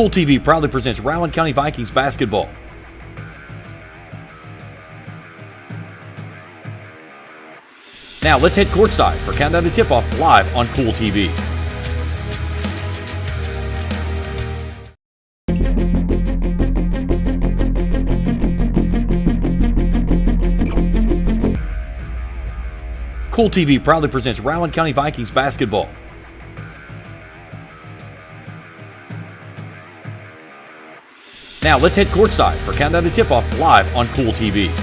Kool TV proudly presents Rowan County Vikings basketball. Now let's head courtside for Countdown to Tip-Off live on Kool TV. Kool TV proudly presents Rowan County Vikings basketball. Now let's head courtside for Countdown to Tip-Off live on Kool TV.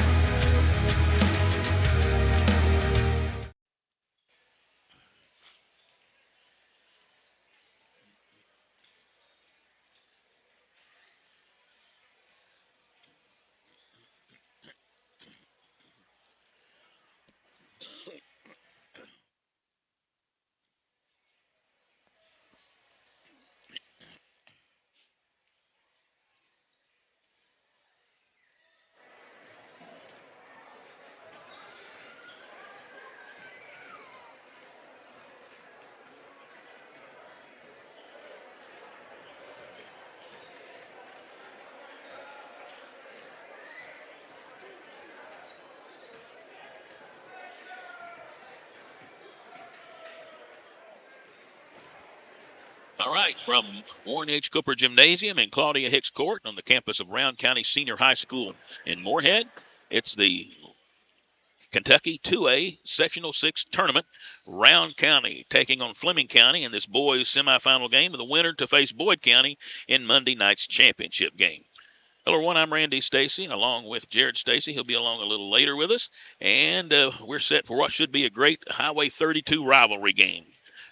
All right, from Warren H. Cooper Gymnasium and Claudia Hicks Court on the campus of Rowan County Senior High School in Moorhead, it's the Kentucky 2A Sectional 6 Tournament. Rowan County taking on Fleming County in this boys semifinal game, and the winner to face Boyd County in Monday night's championship game. Hello, everyone. I'm Randy Stacy, along with Jared Stacy. He'll be along a little later with us, and we're set for what should be a great Highway 32 rivalry game.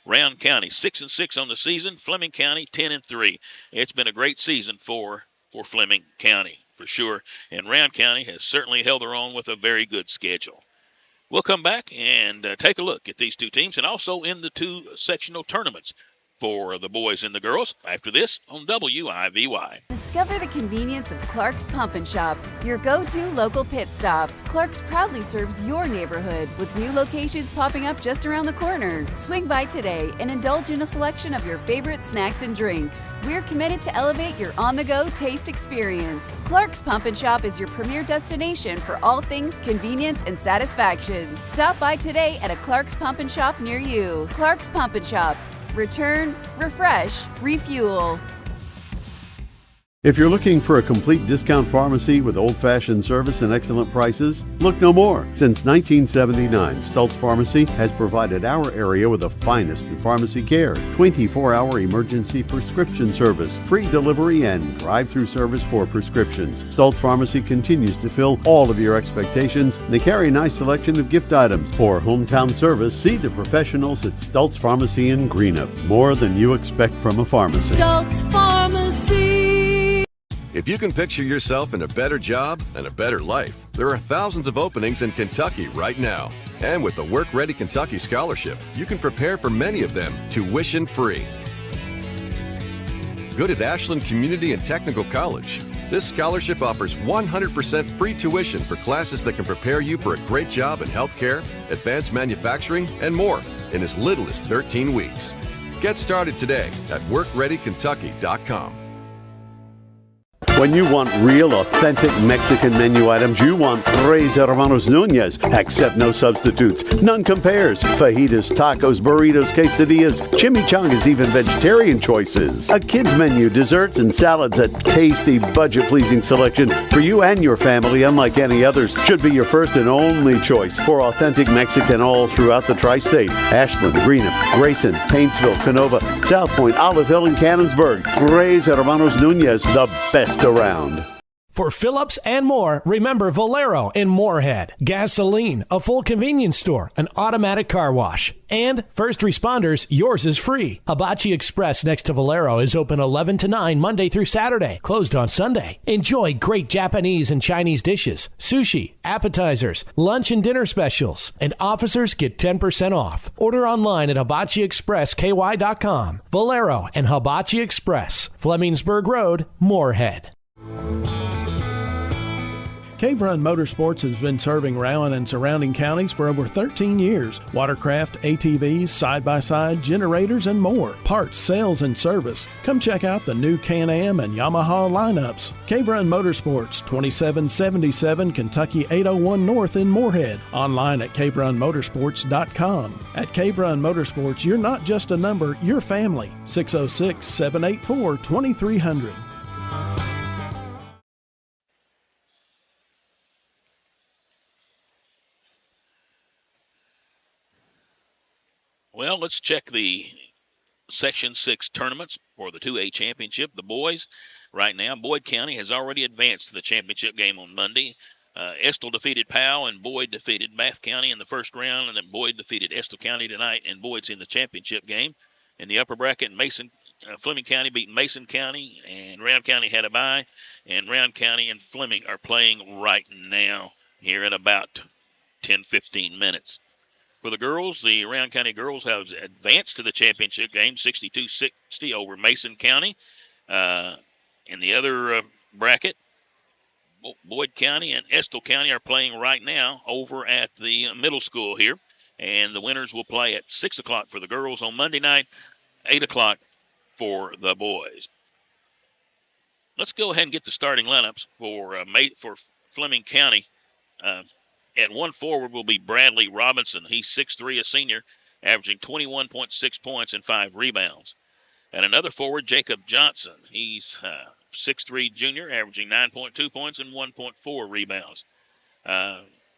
Rowan County 6-6 on the season. Fleming County 10-3. It's been a great season for Fleming County for sure, and Rowan County has certainly held their own with a very good schedule. We'll come back and take a look at these two teams and also in the two sectional tournaments for the boys and the girls after this on WIVY. Discover the convenience of Clark's Pump and Shop, your go-to local pit stop. Clark's proudly serves your neighborhood with new locations popping up just around the corner. Swing by today and indulge in a selection of your favorite snacks and drinks. We're committed to elevate your on-the-go taste experience. Clark's Pump and Shop is your premier destination for all things convenience and satisfaction. Stop by today at a Clark's Pump and Shop near you. Clark's Pump and Shop. Return, refresh, refuel. If you're looking for a complete discount pharmacy with old-fashioned service and excellent prices, look no more. Since 1979, Stultz Pharmacy has provided our area with the finest in pharmacy care, 24-hour emergency prescription service, free delivery, and drive-through service for prescriptions. Stultz Pharmacy continues to fill all of your expectations. They carry a nice selection of gift items. For hometown service, see the professionals at Stultz Pharmacy in Greenup. More than you expect from a pharmacy. Stultz Pharmacy. If you can picture yourself in a better job and a better life, there are thousands of openings in Kentucky right now. And with the Work Ready Kentucky Scholarship, you can prepare for many of them tuition-free. Good at Ashland Community and Technical College. This scholarship offers 100% free tuition for classes that can prepare you for a great job in healthcare, advanced manufacturing, and more in as little as 13 weeks. Get started today at WorkReadyKentucky.com. When you want real, authentic Mexican menu items, you want Tres Hermanos Nunez. Accept no substitutes. None compares. Fajitas, tacos, burritos, quesadillas, chimichangas, even vegetarian choices. A kids menu, desserts and salads, a tasty, budget-pleasing selection for you and your family, unlike any others, should be your first and only choice for authentic Mexican all throughout the tri-state. Ashland, Greenup, Grayson, Paintsville, Canova, South Point, Olive Hill, and Cannonsburg. Tres Hermanos Nunez, the best around. For Phillips and more, remember Valero in Moorhead. Gasoline, a full convenience store, an automatic car wash. And first responders, yours is free. Hibachi Express next to Valero is open 11 to 9 Monday through Saturday, closed on Sunday. Enjoy great Japanese and Chinese dishes, sushi, appetizers, lunch and dinner specials, and officers get 10% off. Order online at hibachiexpressky.com. Valero and Hibachi Express, Flemingsburg Road, Moorhead. Cave Run Motorsports has been serving Rowan and surrounding counties for over 13 years. Watercraft, ATVs, side-by-side, generators, and more. Parts, sales, and service. Come check out the new Can-Am and Yamaha lineups. Cave Run Motorsports, 2777 Kentucky 801 North in Moorhead. Online at caverunmotorsports.com. At Cave Run Motorsports, you're not just a number, you're family. 606-784-2300. Well, let's check the Section 6 tournaments for the 2A championship. The boys, right now, Boyd County has already advanced to the championship game on Monday. Estill defeated Powell, and Boyd defeated Bath County in the first round, and then Boyd defeated Estill County tonight, and Boyd's in the championship game. In the upper bracket, Fleming County beat Mason County, and Rowan County had a bye, and Rowan County and Fleming are playing right now here in about 10-15 minutes. For the girls, the Rowan County girls have advanced to the championship game, 62-60 over Mason County. In the other bracket, Boyd County and Estill County are playing right now over at the middle school here. And the winners will play at 6 o'clock for the girls on Monday night, 8 o'clock for the boys. Let's go ahead and get the starting lineups for Fleming County. At one forward will be Bradley Robinson. He's 6'3", a senior, averaging 21.6 points and 5 rebounds. And another forward, Jacob Johnson. He's 6'3", junior, averaging 9.2 points and 1.4 rebounds.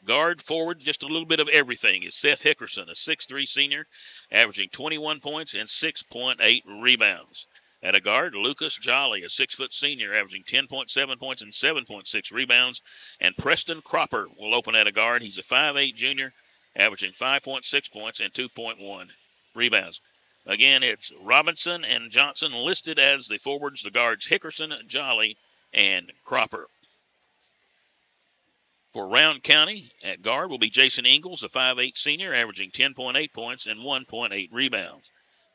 Guard forward, just a little bit of everything, is Seth Hickerson, a 6'3", senior, averaging 21 points and 6.8 rebounds. At a guard, Lucas Jolly, a 6-foot senior, averaging 10.7 points and 7.6 rebounds. And Preston Cropper will open at a guard. He's a 5'8", junior, averaging 5.6 points and 2.1 rebounds. Again, it's Robinson and Johnson listed as the forwards. The guards, Hickerson, Jolly, and Cropper. For Rowan County, at guard will be Jason Ingalls, a 5'8", senior, averaging 10.8 points and 1.8 rebounds.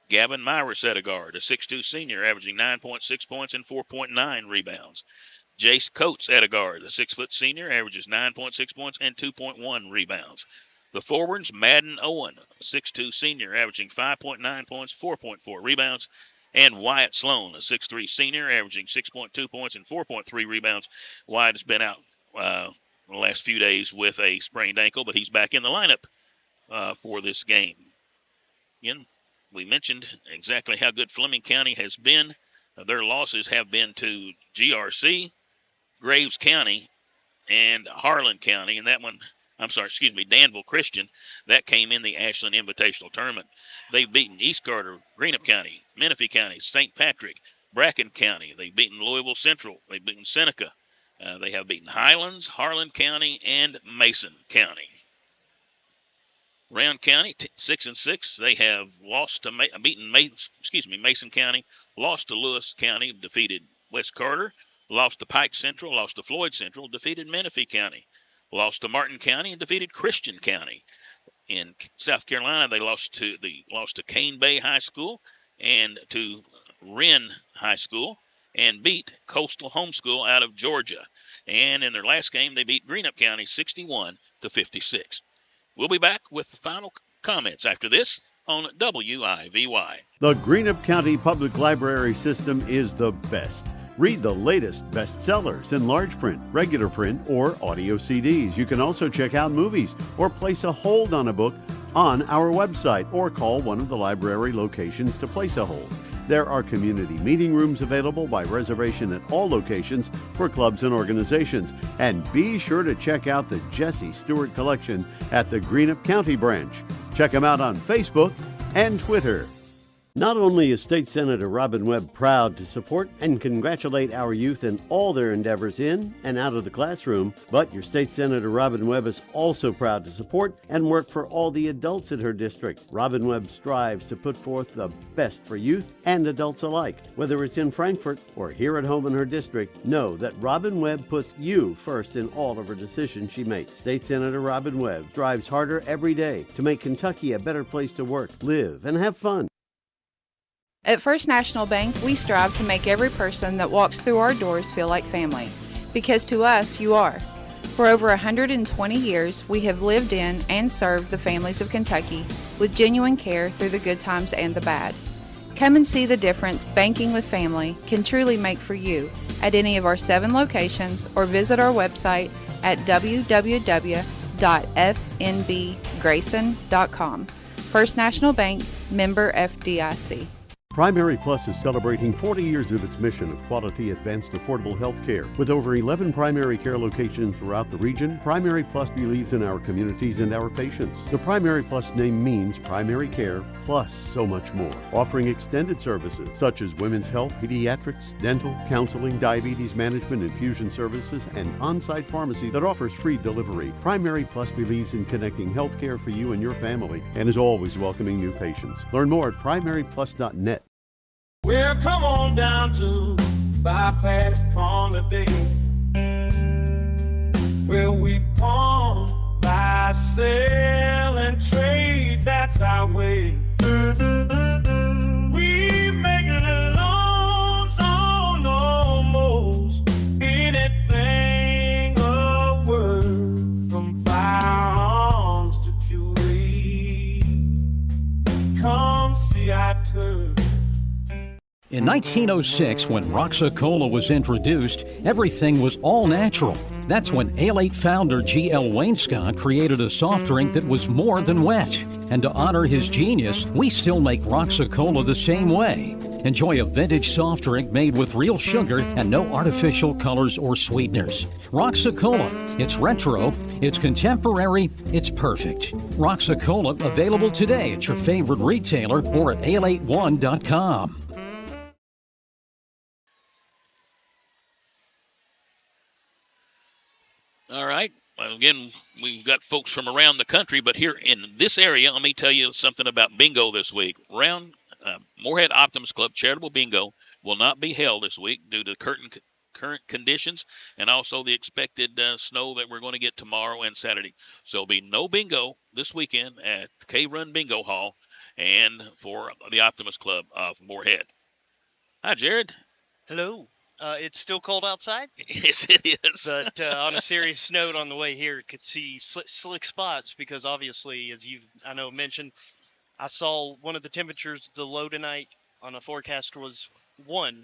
Gavin Myris at a guard, a 6'2", senior, averaging 9.6 points and 4.9 rebounds. Jace Coates at a guard, a 6-foot senior, averages 9.6 points and 2.1 rebounds. The forwards, Madden Owen, a 6'2", senior, averaging 5.9 points, 4.4 rebounds. And Wyatt Sloan, a 6'3", senior, averaging 6.2 points and 4.3 rebounds. Wyatt has been out the last few days with a sprained ankle, but he's back in the lineup for this game. Again, we mentioned exactly how good Fleming County has been. Their losses have been to GRC, Graves County, and Harlan County. And Danville Christian. That came in the Ashland Invitational Tournament. They've beaten East Carter, Greenup County, Menifee County, St. Patrick, Bracken County. They've beaten Louisville Central. They've beaten Seneca. They have beaten Highlands, Harlan County, and Mason County. Rowan County, 6-6. They have lost to Mason County, lost to Lewis County, defeated West Carter, lost to Pike Central, lost to Floyd Central, defeated Menifee County, lost to Martin County, and defeated Christian County. In South Carolina, they lost to Cane Bay High School and to Wren High School, and beat Coastal Homeschool out of Georgia. And in their last game, they beat Greenup County 61-56. We'll be back with the final comments after this on WIVY. The Greenup County Public Library system is the best. Read the latest bestsellers in large print, regular print, or audio CDs. You can also check out movies or place a hold on a book on our website or call one of the library locations to place a hold. There are community meeting rooms available by reservation at all locations for clubs and organizations. And be sure to check out the Jesse Stewart collection at the Greenup County branch. Check them out on Facebook and Twitter. Not only is State Senator Robin Webb proud to support and congratulate our youth in all their endeavors in and out of the classroom, but your State Senator Robin Webb is also proud to support and work for all the adults in her district. Robin Webb strives to put forth the best for youth and adults alike. Whether it's in Frankfort or here at home in her district, know that Robin Webb puts you first in all of her decisions she makes. State Senator Robin Webb strives harder every day to make Kentucky a better place to work, live, and have fun. At First National Bank, we strive to make every person that walks through our doors feel like family, because to us, you are. For over 120 years, we have lived in and served the families of Kentucky with genuine care through the good times and the bad. Come and see the difference banking with family can truly make for you at any of our 7 locations, or visit our website at www.fnbgrayson.com. First National Bank, member FDIC. Primary Plus is celebrating 40 years of its mission of quality, advanced, affordable health care. With over 11 primary care locations throughout the region, Primary Plus believes in our communities and our patients. The Primary Plus name means primary care plus so much more, offering extended services such as women's health, pediatrics, dental, counseling, diabetes management, infusion services, and on-site pharmacy that offers free delivery. Primary Plus believes in connecting health care for you and your family and is always welcoming new patients. Learn more at primaryplus.net. Well, come on down to Bypass Pawn today, where we pawn, buy, sell, and trade. That's our way. We make loans on almost anything of worth, from firearms to jewelry. Come see our turf. In 1906, when Roxa-Cola was introduced, everything was all natural. That's when A-Late founder G.L. Wainscott created a soft drink that was more than wet. And to honor his genius, we still make Roxa-Cola the same way. Enjoy a vintage soft drink made with real sugar and no artificial colors or sweeteners. Roxa-Cola. It's retro, it's contemporary, it's perfect. Roxa-Cola available today at your favorite retailer or at A81.com. All right. Well, again, we've got folks from around the country, but here in this area, let me tell you something about bingo this week. Moorhead Optimist Club Charitable Bingo will not be held this week due to current conditions and also the expected snow that we're going to get tomorrow and Saturday. So there'll be no bingo this weekend at K-Run Bingo Hall and for the Optimist Club of Moorhead. Hi, Jared. Hello. It's still cold outside? Yes, it is. But on a serious note, on the way here, could see slick spots because obviously, as I know mentioned, I saw one of the temperatures, the low tonight on a forecast was one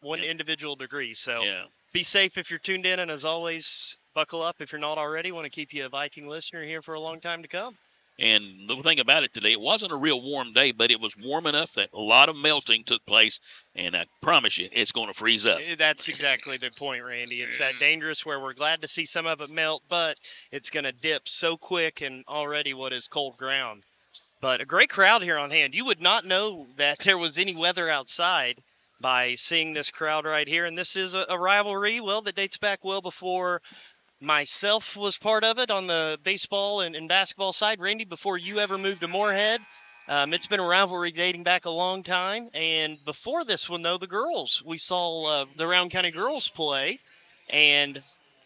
individual degree. So Be safe if you're tuned in, and as always, buckle up if you're not already. Want to keep you a Viking listener here for a long time to come. And the thing about it today, it wasn't a real warm day, but it was warm enough that a lot of melting took place, and I promise you, it's going to freeze up. That's exactly the point, Randy. It's that dangerous where we're glad to see some of it melt, but it's going to dip so quick and already what is cold ground. But a great crowd here on hand. You would not know that there was any weather outside by seeing this crowd right here, and this is a rivalry, that dates back well before myself was part of it on the baseball and basketball side. Randy, before you ever moved to Moorhead, it's been a rivalry dating back a long time. And before this one, though, the girls, we saw the Rowan County girls play, and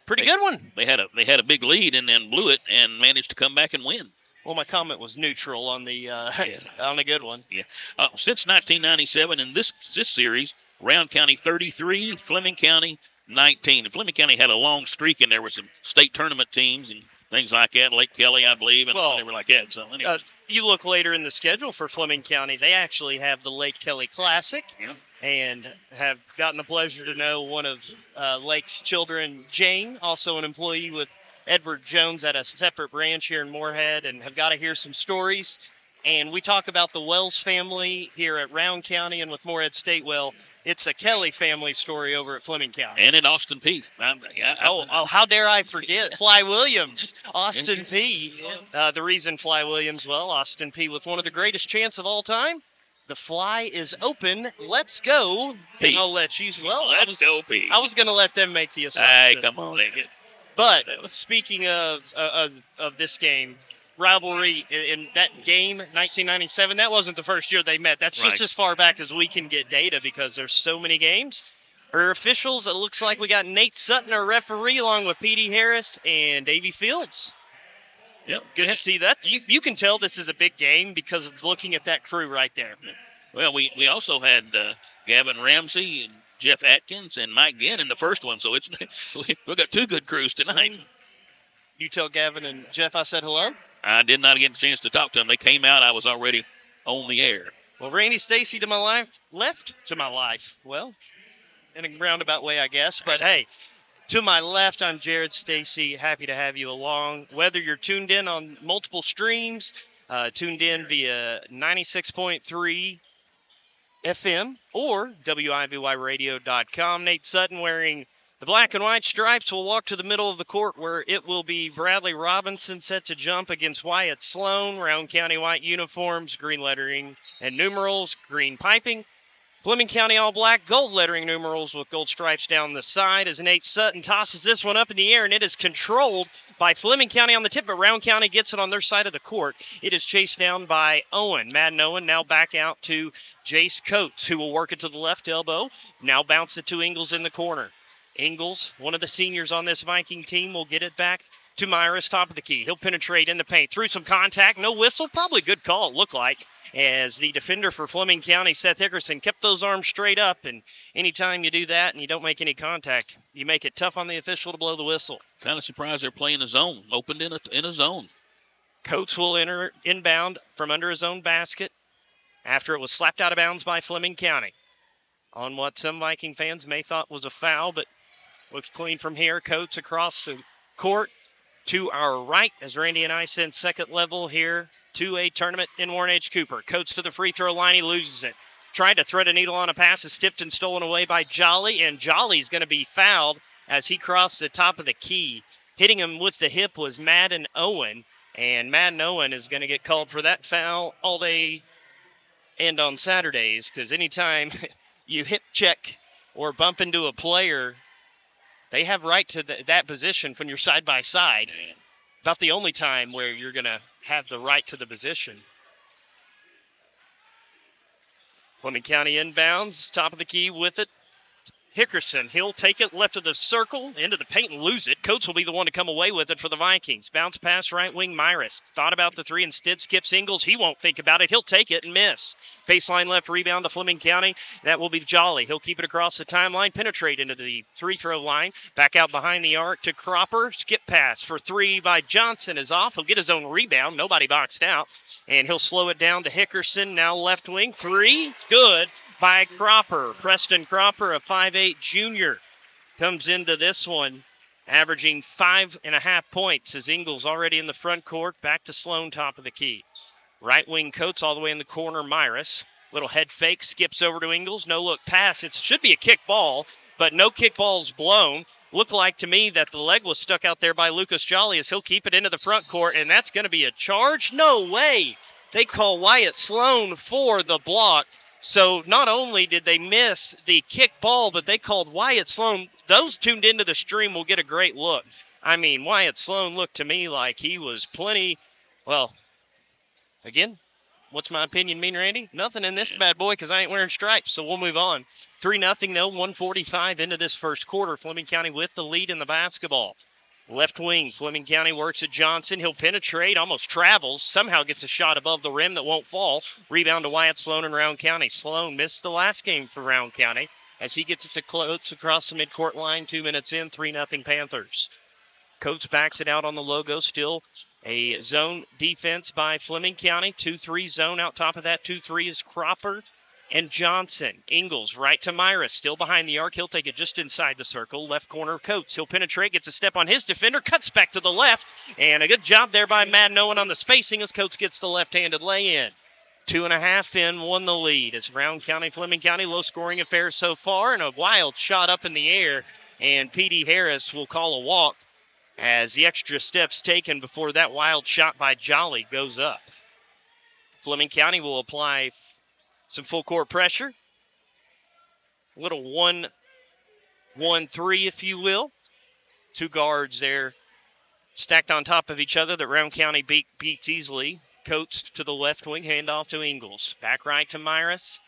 pretty good one. They had a big lead and then blew it and managed to come back and win. Well, my comment was neutral on the on a good one. Yeah. Since 1997 in this series, Rowan County 33, Fleming County 19. And Fleming County had a long streak in there with some state tournament teams and things like that, Lake Kelly, I believe, and whatever like that. So anyway. You look later in the schedule for Fleming County, they actually have the Lake Kelly Classic and have gotten the pleasure to know one of Lake's children, Jane, also an employee with Edward Jones at a separate branch here in Moorhead, and have got to hear some stories. And we talk about the Wells family here at Rowan County and with Moorhead State. Well, it's a Kelly family story over at Fleming County. And in Austin Peay. How dare I forget Fly Williams, Austin Peay. The reason Fly Williams, Austin Peay with one of the greatest chants of all time. The Fly is open. Let's go. Peay. And I'll let you. Let's go, Peay. I was going to let them make the assumption. Hey, come on. But speaking of this game, rivalry in that game, 1997, that wasn't the first year they met. That's just as far back as we can get data because there's so many games. Our officials, it looks like we got Nate Sutton, our referee, along with P.D. Harris and Davey Fields. Yep. Good to see that. You can tell this is a big game because of looking at that crew right there. Well, we also had Gavin Ramsey and Jeff Atkins and Mike Ginn in the first one, so we've got two good crews tonight. You tell Gavin and Jeff I said hello? I did not get a chance to talk to them. They came out. I was already on the air. Well, Randy Stacy to my left to my life. Well, in a roundabout way, I guess. But, hey, to my left, I'm Jared Stacy. Happy to have you along. Whether you're tuned in on multiple streams, tuned in via 96.3 FM or WIBYradio.com. Nate Sutton wearing the black and white stripes will walk to the middle of the court where it will be Bradley Robinson set to jump against Wyatt Sloan. Rowan County white uniforms, green lettering and numerals, green piping. Fleming County all black, gold lettering numerals with gold stripes down the side as Nate Sutton tosses this one up in the air, and it is controlled by Fleming County on the tip, but Rowan County gets it on their side of the court. It is chased down by Owen. Madden Owen now back out to Jace Coates, who will work it to the left elbow. Now bounce it to Ingles in the corner. Ingles, one of the seniors on this Viking team, will get it back to Myers, top of the key. He'll penetrate in the paint. Through some contact, no whistle. Probably a good call, it looked like, as the defender for Fleming County, Seth Hickerson, kept those arms straight up. And anytime you do that and you don't make any contact, you make it tough on the official to blow the whistle. Kind of surprised they're playing a zone, opened in a zone. Coates will enter inbound from under his own basket after it was slapped out of bounds by Fleming County on what some Viking fans may thought was a foul, but looks clean from here. Coates across the court to our right as Randy and I send second level here to a tournament in Warren H. Cooper. Coates to the free throw line. He loses it. Tried to thread a needle on a pass. Is tipped and stolen away by Jolly, and Jolly's going to be fouled as he crossed the top of the key. Hitting him with the hip was Madden Owen, and Madden Owen is going to get called for that foul all day and on Saturdays, because anytime you hip check or bump into a player, they have right to that position when you're side by side. About the only time where you're going to have the right to the position. Fleming County inbounds, top of the key with it. Hickerson, he'll take it left of the circle, into the paint and lose it. Coates will be the one to come away with it for the Vikings. Bounce pass right wing, Myris. Thought about the three, instead skips Ingles. He won't think about it. He'll take it and miss. Baseline left rebound to Fleming County. That will be Jolly. He'll keep it across the timeline, penetrate into the free throw line. Back out behind the arc to Cropper. Skip pass for three by Johnson is off. He'll get his own rebound. Nobody boxed out. And he'll slow it down to Hickerson. Now left wing. Three. Good. By Cropper. Preston Cropper, a 5'8 junior, comes into this one, averaging 5.5 points as Ingles already in the front court. Back to Sloan, top of the key. Right wing Coates all the way in the corner, Myris. Little head fake, skips over to Ingles. No look pass. It should be a kick ball, but no kick ball's blown. Looked like to me that the leg was stuck out there by Lucas Jolly as he'll keep it into the front court, and that's going to be a charge? No way! They call Wyatt Sloan for the block. So not only did they miss the kick ball, but they called Wyatt Sloan. Those tuned into the stream will get a great look. I mean, Wyatt Sloan looked to me like he was plenty, well, again, what's my opinion mean, Randy? Nothing in this bad boy because I ain't wearing stripes, so we'll move on. 3-0 though, 1:45 into this first quarter. Fleming County with the lead in the basketball. Left wing, Fleming County works at Johnson. He'll penetrate, almost travels, somehow gets a shot above the rim that won't fall. Rebound to Wyatt Sloan in Rowan County. Sloan missed the last game for Rowan County as he gets it to Coates across the midcourt line. 2 minutes in, 3-0 Panthers. Coates backs it out on the logo. Still a zone defense by Fleming County. 2-3 zone. Out top of that 2-3 is Cropper and Johnson. Ingles right to Myris, still behind the arc. He'll take it just inside the circle. Left corner, Coates. He'll penetrate, gets a step on his defender, cuts back to the left, and a good job there by Madden Owen on the spacing as Coates gets the left-handed lay-in. 2.5 in, won the lead. As Rowan County, Fleming County, low-scoring affair so far, and a wild shot up in the air, and P.D. Harris will call a walk as the extra steps taken before that wild shot by Jolly goes up. Fleming County will apply some full court pressure. A little 1-1-3, if you will. Two guards there stacked on top of each other that Rowan County beats easily. Coates to the left wing, handoff to Ingles. Back right to Myris.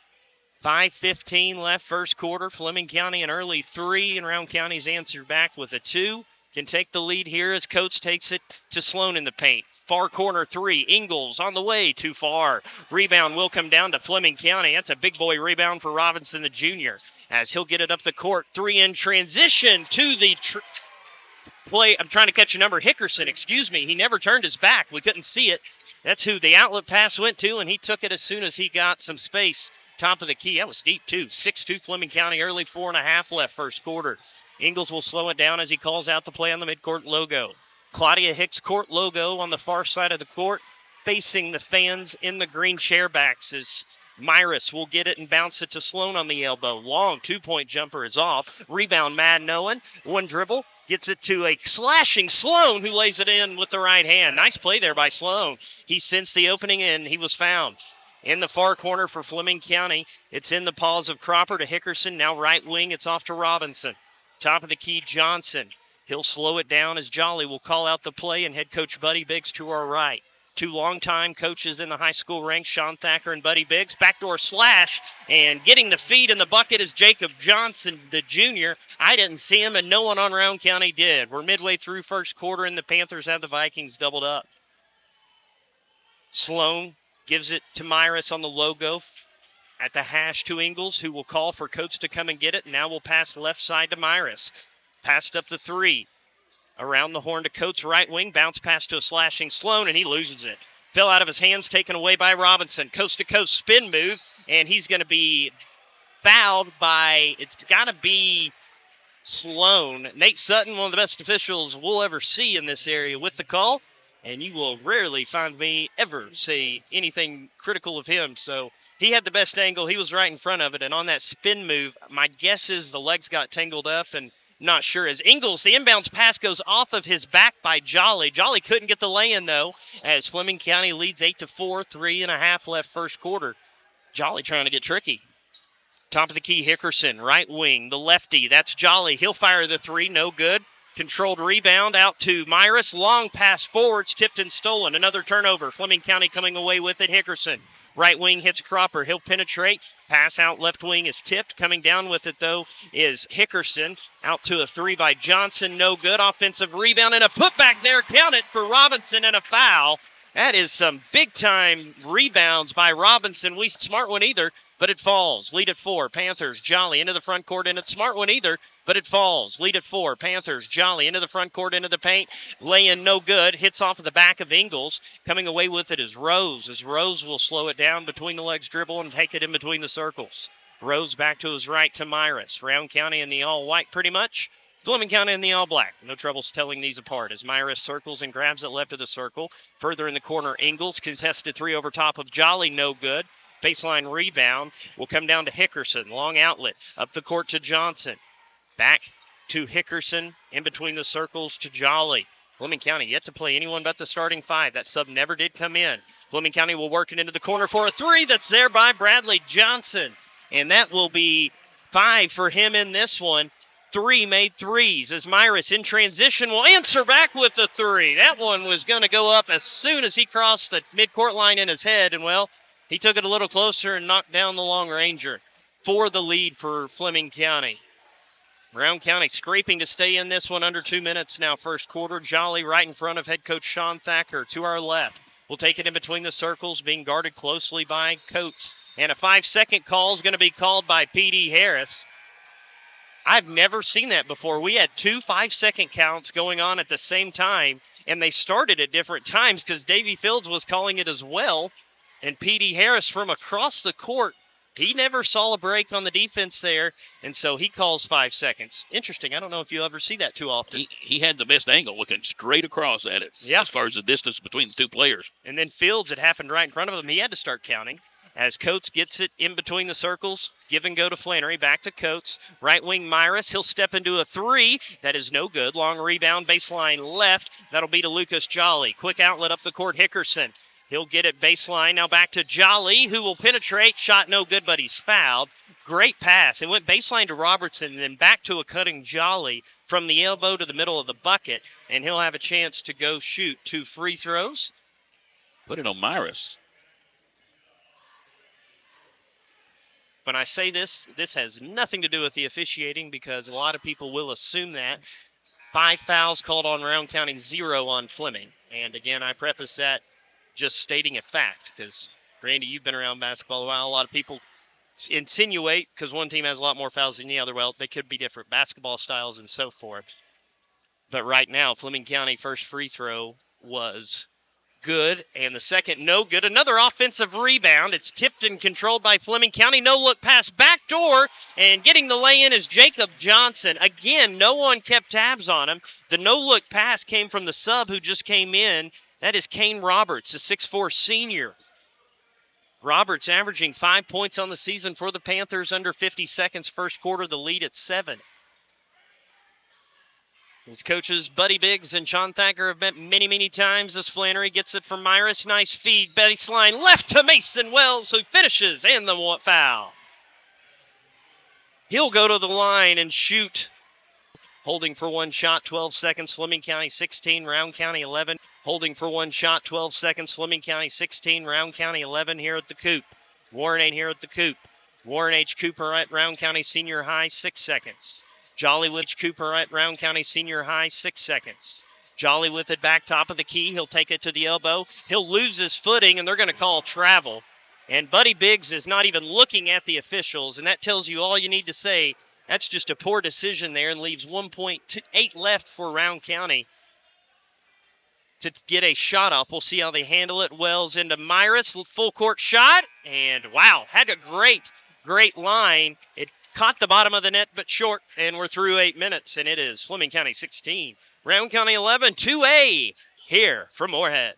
5:15 left first quarter. Fleming County an early 3, and Rowan County's answered back with a 2. Can take the lead here as Coates takes it to Sloan in the paint. Far corner 3. Ingles on the way, too far. Rebound will come down to Fleming County. That's a big boy rebound for Robinson, the junior, as he'll get it up the court. 3 in transition to the play. I'm trying to catch a number. Hickerson, excuse me. He never turned his back. We couldn't see it. That's who the outlet pass went to, and he took it as soon as he got some space. Top of the key. That was deep, too. 6-2 Fleming County early, 4.5 left first quarter. Ingles will slow it down as he calls out the play on the midcourt logo. Claudia Hicks court logo on the far side of the court, facing the fans in the green chairbacks as Myris will get it and bounce it to Sloan on the elbow. Long two-point jumper is off. Rebound, Mad Nolan. One dribble. Gets it to a slashing Sloan who lays it in with the right hand. Nice play there by Sloan. He sensed the opening and he was found. In the far corner for Fleming County, it's in the paws of Cropper to Hickerson. Now right wing, it's off to Robinson. Top of the key, Johnson. He'll slow it down as Jolly will call out the play, and head coach Buddy Biggs to our right. Two longtime coaches in the high school ranks, Sean Thacker and Buddy Biggs. Backdoor slash, and getting the feed in the bucket is Jacob Johnson, the junior. I didn't see him, and no one on Rowan County did. We're midway through first quarter, and the Panthers have the Vikings doubled up. Sloan gives it to Myris on the logo at the hash to Ingles, who will call for Coates to come and get it. Now we'll pass left side to Myris. Passed up the three. Around the horn to Coates, right wing. Bounce pass to a slashing Sloan, and he loses it. Fell out of his hands, taken away by Robinson. Coast to coast spin move, and he's going to be fouled by, it's got to be Sloan. Nate Sutton, one of the best officials we'll ever see in this area with the call. And you will rarely find me ever say anything critical of him. So he had the best angle. He was right in front of it. And on that spin move, my guess is the legs got tangled up, and not sure. As Ingles, the inbounds pass goes off of his back by Jolly. Jolly couldn't get the lay-in, though, as Fleming County leads 8-4, 3.5 left first quarter. Jolly trying to get tricky. Top of the key, Hickerson, right wing, the lefty. That's Jolly. He'll fire the three. No good. Controlled rebound out to Myris. Long pass forwards, tipped and stolen. Another turnover. Fleming County coming away with it. Hickerson. Right wing hits Cropper. He'll penetrate. Pass out left wing is tipped. Coming down with it, though, is Hickerson. Out to a three by Johnson. No good. Offensive rebound and a putback there. Count it for Robinson and a foul. That is some big-time rebounds by Robinson. We smart one either, but it falls. Lead at 4. Panthers, Jolly into the front court, and it's smart one either, but it falls. Lead at 4. Panthers, Jolly into the front court, into the paint. Lay-in no good. Hits off of the back of Ingles. Coming away with it is Rose, as Rose will slow it down between the legs dribble and take it in between the circles. Rose back to his right to Myris. Rowan County in the all-white pretty much. Fleming County in the all-black. No trouble telling these apart as Myris circles and grabs it left of the circle. Further in the corner, Ingles. Contested three over top of Jolly. No good. Baseline rebound will come down to Hickerson. Long outlet. Up the court to Johnson. Back to Hickerson. In between the circles to Jolly. Fleming County yet to play anyone but the starting five. That sub never did come in. Fleming County will work it into the corner for a three. That's there by Bradley Johnson. And that will be 5 for him in this one. 3 made threes as Myris in transition will answer back with the three. That one was going to go up as soon as he crossed the midcourt line in his head. And, well, he took it a little closer and knocked down the long ranger for the lead for Fleming County. Rowan County scraping to stay in this one under 2 minutes now first quarter. Jolly right in front of head coach Sean Thacker to our left. We'll take it in between the circles, being guarded closely by Coates. And a 5-second call is going to be called by P.D. Harris. I've never seen that before. We had 2 5-second counts going on at the same time, and they started at different times because Davy Fields was calling it as well. And P.D. Harris from across the court, he never saw a break on the defense there, and so he calls 5 seconds. Interesting. I don't know if you'll ever see that too often. He had the best angle looking straight across at it, as far as the distance between the two players. And then Fields, it happened right in front of him. He had to start counting. As Coates gets it in between the circles, give and go to Flannery, back to Coates. Right wing Myris, he'll step into a three. That is no good. Long rebound, baseline left. That'll be to Lucas Jolly. Quick outlet up the court, Hickerson. He'll get it baseline. Now back to Jolly, who will penetrate. Shot no good, but he's fouled. Great pass. It went baseline to Robertson and then back to a cutting Jolly from the elbow to the middle of the bucket. And he'll have a chance to go shoot 2 free throws. Put it on Myris. When I say this has nothing to do with the officiating because a lot of people will assume that. 5 fouls called on Rowan County, 0 on Fleming. And again, I preface that just stating a fact because, Randy, you've been around basketball a while. A lot of people insinuate because one team has a lot more fouls than the other. Well, they could be different basketball styles and so forth. But right now, Fleming County first free throw was good, and the second no good. Another offensive rebound. It's tipped and controlled by Fleming County. No-look pass backdoor, and getting the lay-in is Jacob Johnson. Again, no one kept tabs on him. The no-look pass came from the sub who just came in. That is Kane Roberts, a 6'4 senior. Roberts averaging 5 points on the season for the Panthers, under 50 seconds first quarter, the lead at 7. His coaches, Buddy Biggs and Sean Thacker, have met many, many times as Flannery gets it from Myris. Nice feed, baseline left to Mason Wells, who finishes, and the foul. He'll go to the line and shoot. Holding for one shot, 12 seconds, Fleming County 16, Rowan County 11. Holding for one shot, 12 seconds, Fleming County 16, Rowan County 11 here at the Coop. Warren H. here at the Coop. Warren H. Cooper at Rowan County Senior High, 6 seconds. Jolly with Cooper at Rowan County Senior High, 6 seconds. Jolly with it back top of the key. He'll take it to the elbow. He'll lose his footing, and they're going to call travel. And Buddy Biggs is not even looking at the officials, and that tells you all you need to say. That's just a poor decision there and leaves 1.8 left for Rowan County to get a shot off. We'll see how they handle it. Wells into Myris, full court shot, and wow, had a great line. It caught the bottom of the net but short, and we're through 8 minutes, and it is Fleming County 16, Rowan County 11, 2A here from Moorhead.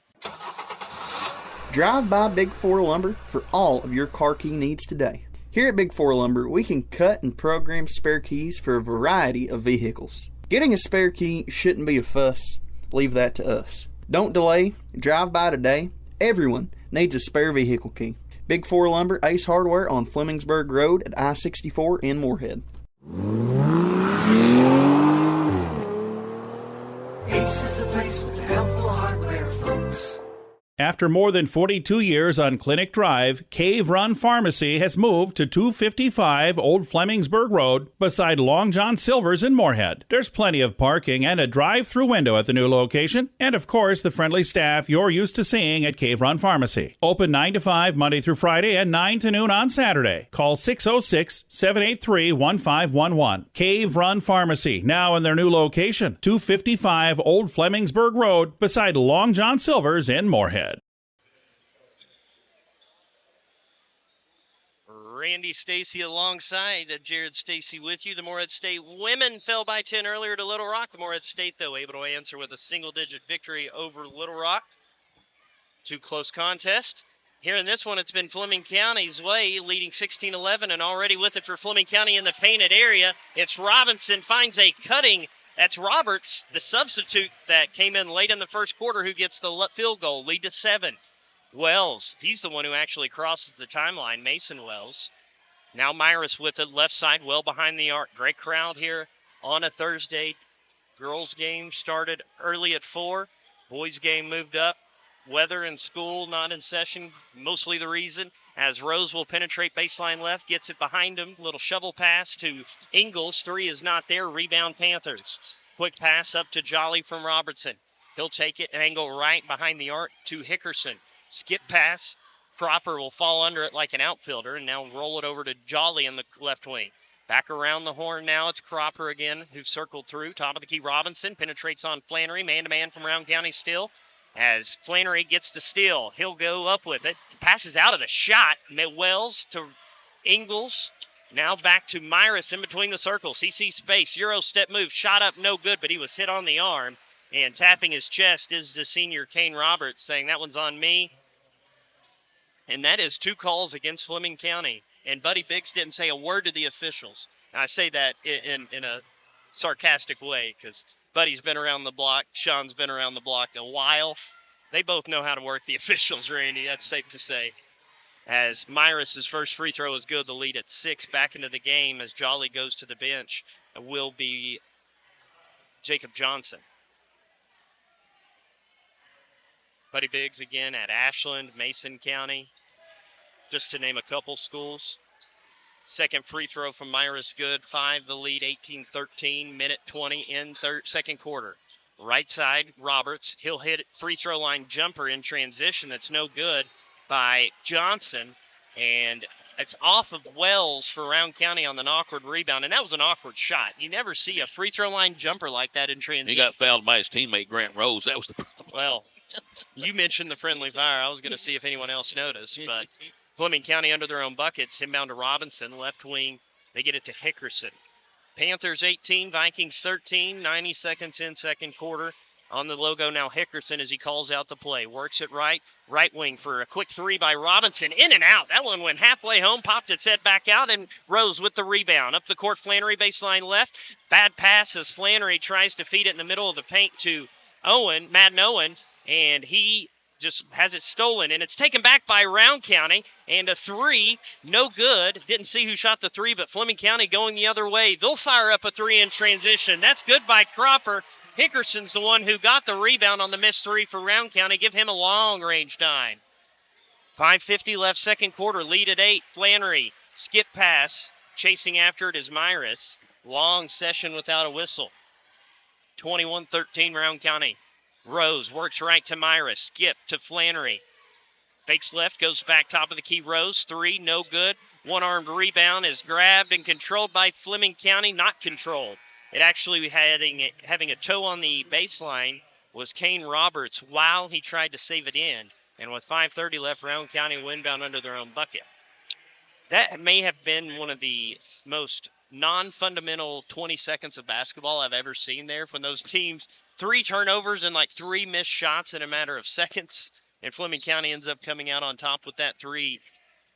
Drive by Big 4 Lumber for all of your car key needs today. Here at Big 4 Lumber, we can cut and program spare keys for a variety of vehicles. Getting a spare key shouldn't be a fuss. Leave that to us. Don't delay. Drive by today. Everyone needs a spare vehicle key. Big 4 Lumber, Ace Hardware on Flemingsburg Road at I-64 in Moorhead. Ace is the place with the helpful hardware, folks. After more than 42 years on Clinic Drive, Cave Run Pharmacy has moved to 255 Old Flemingsburg Road beside Long John Silver's in Moorhead. There's plenty of parking and a drive-through window at the new location, and of course the friendly staff you're used to seeing at Cave Run Pharmacy. Open 9 to 5 Monday through Friday and 9 to noon on Saturday. Call 606-783-1511. Cave Run Pharmacy, now in their new location, 255 Old Flemingsburg Road beside Long John Silver's in Moorhead. Randy Stacy alongside Jared Stacy with you. The Moorhead State women fell by 10 earlier to Little Rock. The Moorhead State, though, able to answer with a single-digit victory over Little Rock. Two close contests. Here in this one, it's been Fleming County's way, leading 16-11, and already with it for Fleming County in the painted area. It's Robinson, finds a cutting. That's Roberts, the substitute that came in late in the first quarter, who gets the field goal, lead to 7. Wells, he's the one who actually crosses the timeline, Mason Wells. Now Myris with it, left side, well behind the arc. Great crowd here on a Thursday. Girls game started early at 4. Boys game moved up. Weather and school not in session, mostly the reason. As Rose will penetrate baseline left, gets it behind him. Little shovel pass to Ingles. 3 is not there. Rebound Panthers. Quick pass up to Jolly from Robertson. He'll take it, angle right behind the arc to Hickerson. Skip pass. Cropper will fall under it like an outfielder and now roll it over to Jolly in the left wing. Back around the horn now. It's Cropper again who circled through. Top of the key, Robinson penetrates on Flannery. Man-to-man from Rowan County still. As Flannery gets the steal, he'll go up with it. Passes out of the shot. Wells to Ingles. Now back to Myris in between the circles. He sees space. Euro step move. Shot up, no good, but he was hit on the arm. And tapping his chest is the senior Kane Roberts, saying that one's on me. And that is 2 calls against Fleming County. And Buddy Biggs didn't say a word to the officials. And I say that in a sarcastic way because Buddy's been around the block. Sean's been around the block a while. They both know how to work the officials, Randy. That's safe to say. As Myris' first free throw is good, the lead at 6. Back into the game as Jolly goes to the bench will be Jacob Johnson. Buddy Biggs again at Ashland, Mason County, just to name a couple schools. Second free throw from Myris good. 5 the lead, 18-13, minute 20 in second quarter. Right side, Roberts. He'll hit free throw line jumper in transition. That's no good by Johnson. And It's off of Wells for Round County on an awkward rebound, and that was an awkward shot. You never see a free throw line jumper like that in transition. He got fouled by his teammate Grant Rose. That was the problem. Well, you mentioned the friendly fire. I was going to see if anyone else noticed, but Fleming County under their own buckets, inbound to Robinson, left wing. They get it to Hickerson. Panthers 18, Vikings 13, 90 seconds in second quarter. On the logo now Hickerson as he calls out the play. Works it right wing for a quick three by Robinson. In and out. That one went halfway home, popped its head back out, and Rose with the rebound. Up the court, Flannery baseline left. Bad pass as Flannery tries to feed it in the middle of the paint to Madden Owen, and he just has it stolen, and it's taken back by Round County, and a three, no good. Didn't see who shot the three, but Fleming County going the other way. They'll fire up a three in transition. That's good by Cropper. Hickerson's the one who got the rebound on the missed three for Round County. Give him a long-range dime. 5:50 left second quarter, lead at 8. Flannery, skip pass. Chasing after it is Myris. Long session without a whistle. 21-13 Round County. Rose works right to Myris. Skip to Flannery. Fakes left, goes back top of the key. Rose, three, no good. One-armed rebound is grabbed and controlled by Fleming County. Not controlled. It actually having a toe on the baseline was Kane Roberts while he tried to save it in. And with 5:30 left, Round County windbound under their own bucket. That may have been one of the most non-fundamental 20 seconds of basketball I've ever seen there. From those teams, 3 turnovers and like 3 missed shots in a matter of seconds. And Fleming County ends up coming out on top with that 3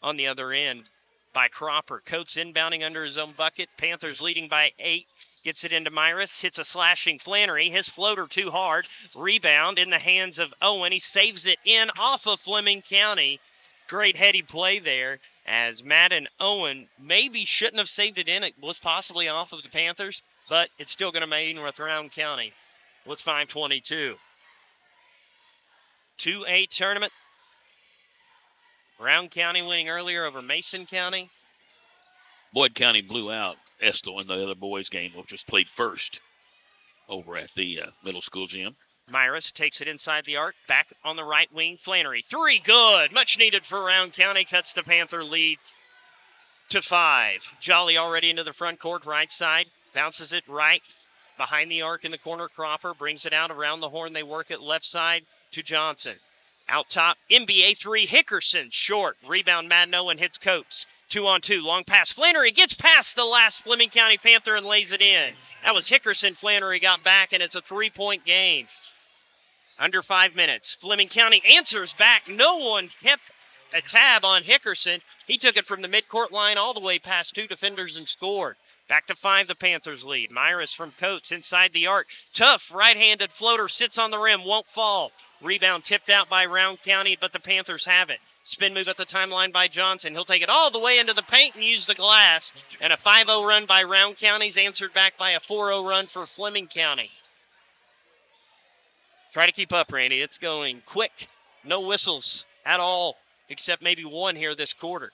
on the other end by Cropper. Coates inbounding under his own bucket. Panthers leading by 8. Gets it into Myris, hits a slashing Flannery. His floater too hard. Rebound in the hands of Owen. He saves it in off of Fleming County. Great heady play there as Madden Owen maybe shouldn't have saved it in. It was possibly off of the Panthers, but it's still going to remain with Round County with 5:22. 2A tournament. Round County winning earlier over Mason County. Boyd County blew out Estill in the other boys' game, which was played first over at the middle school gym. Myris takes it inside the arc, back on the right wing. Flannery, 3, good. Much needed for Round County. Cuts the Panther lead to 5. Jolly already into the front court, right side. Bounces it right behind the arc in the corner. Cropper brings it out around the horn. They work it left side to Johnson. Out top, NBA 3, Hickerson, short. Rebound, Madden Owen hits Coates. 2-on-2, long pass. Flannery gets past the last Fleming County Panther and lays it in. That was Hickerson. Flannery got back, and it's a 3-point game. Under 5 minutes. Fleming County answers back. No one kept a tab on Hickerson. He took it from the midcourt line all the way past 2 defenders and scored. Back to 5, the Panthers lead. Myris from Coates inside the arc. Tough right-handed floater sits on the rim, won't fall. Rebound tipped out by Round County, but the Panthers have it. Spin move at the timeline by Johnson. He'll take it all the way into the paint and use the glass. And a 5-0 run by Round County's answered back by a 4-0 run for Fleming County. Try to keep up, Randy. It's going quick. No whistles at all, except maybe one here this quarter.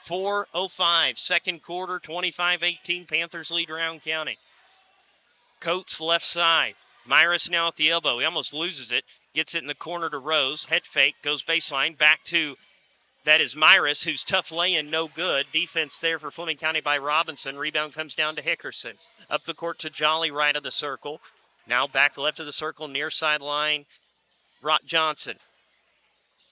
4:05, second quarter, 25-18. Panthers lead Round County. Coates left side. Myris now at the elbow. He almost loses it. Gets it in the corner to Rose. Head fake. Goes baseline. Back to, that is Myris, who's tough laying, no good. Defense there for Fleming County by Robinson. Rebound comes down to Hickerson. Up the court to Jolly, right of the circle. Now back left of the circle, near sideline. Johnson.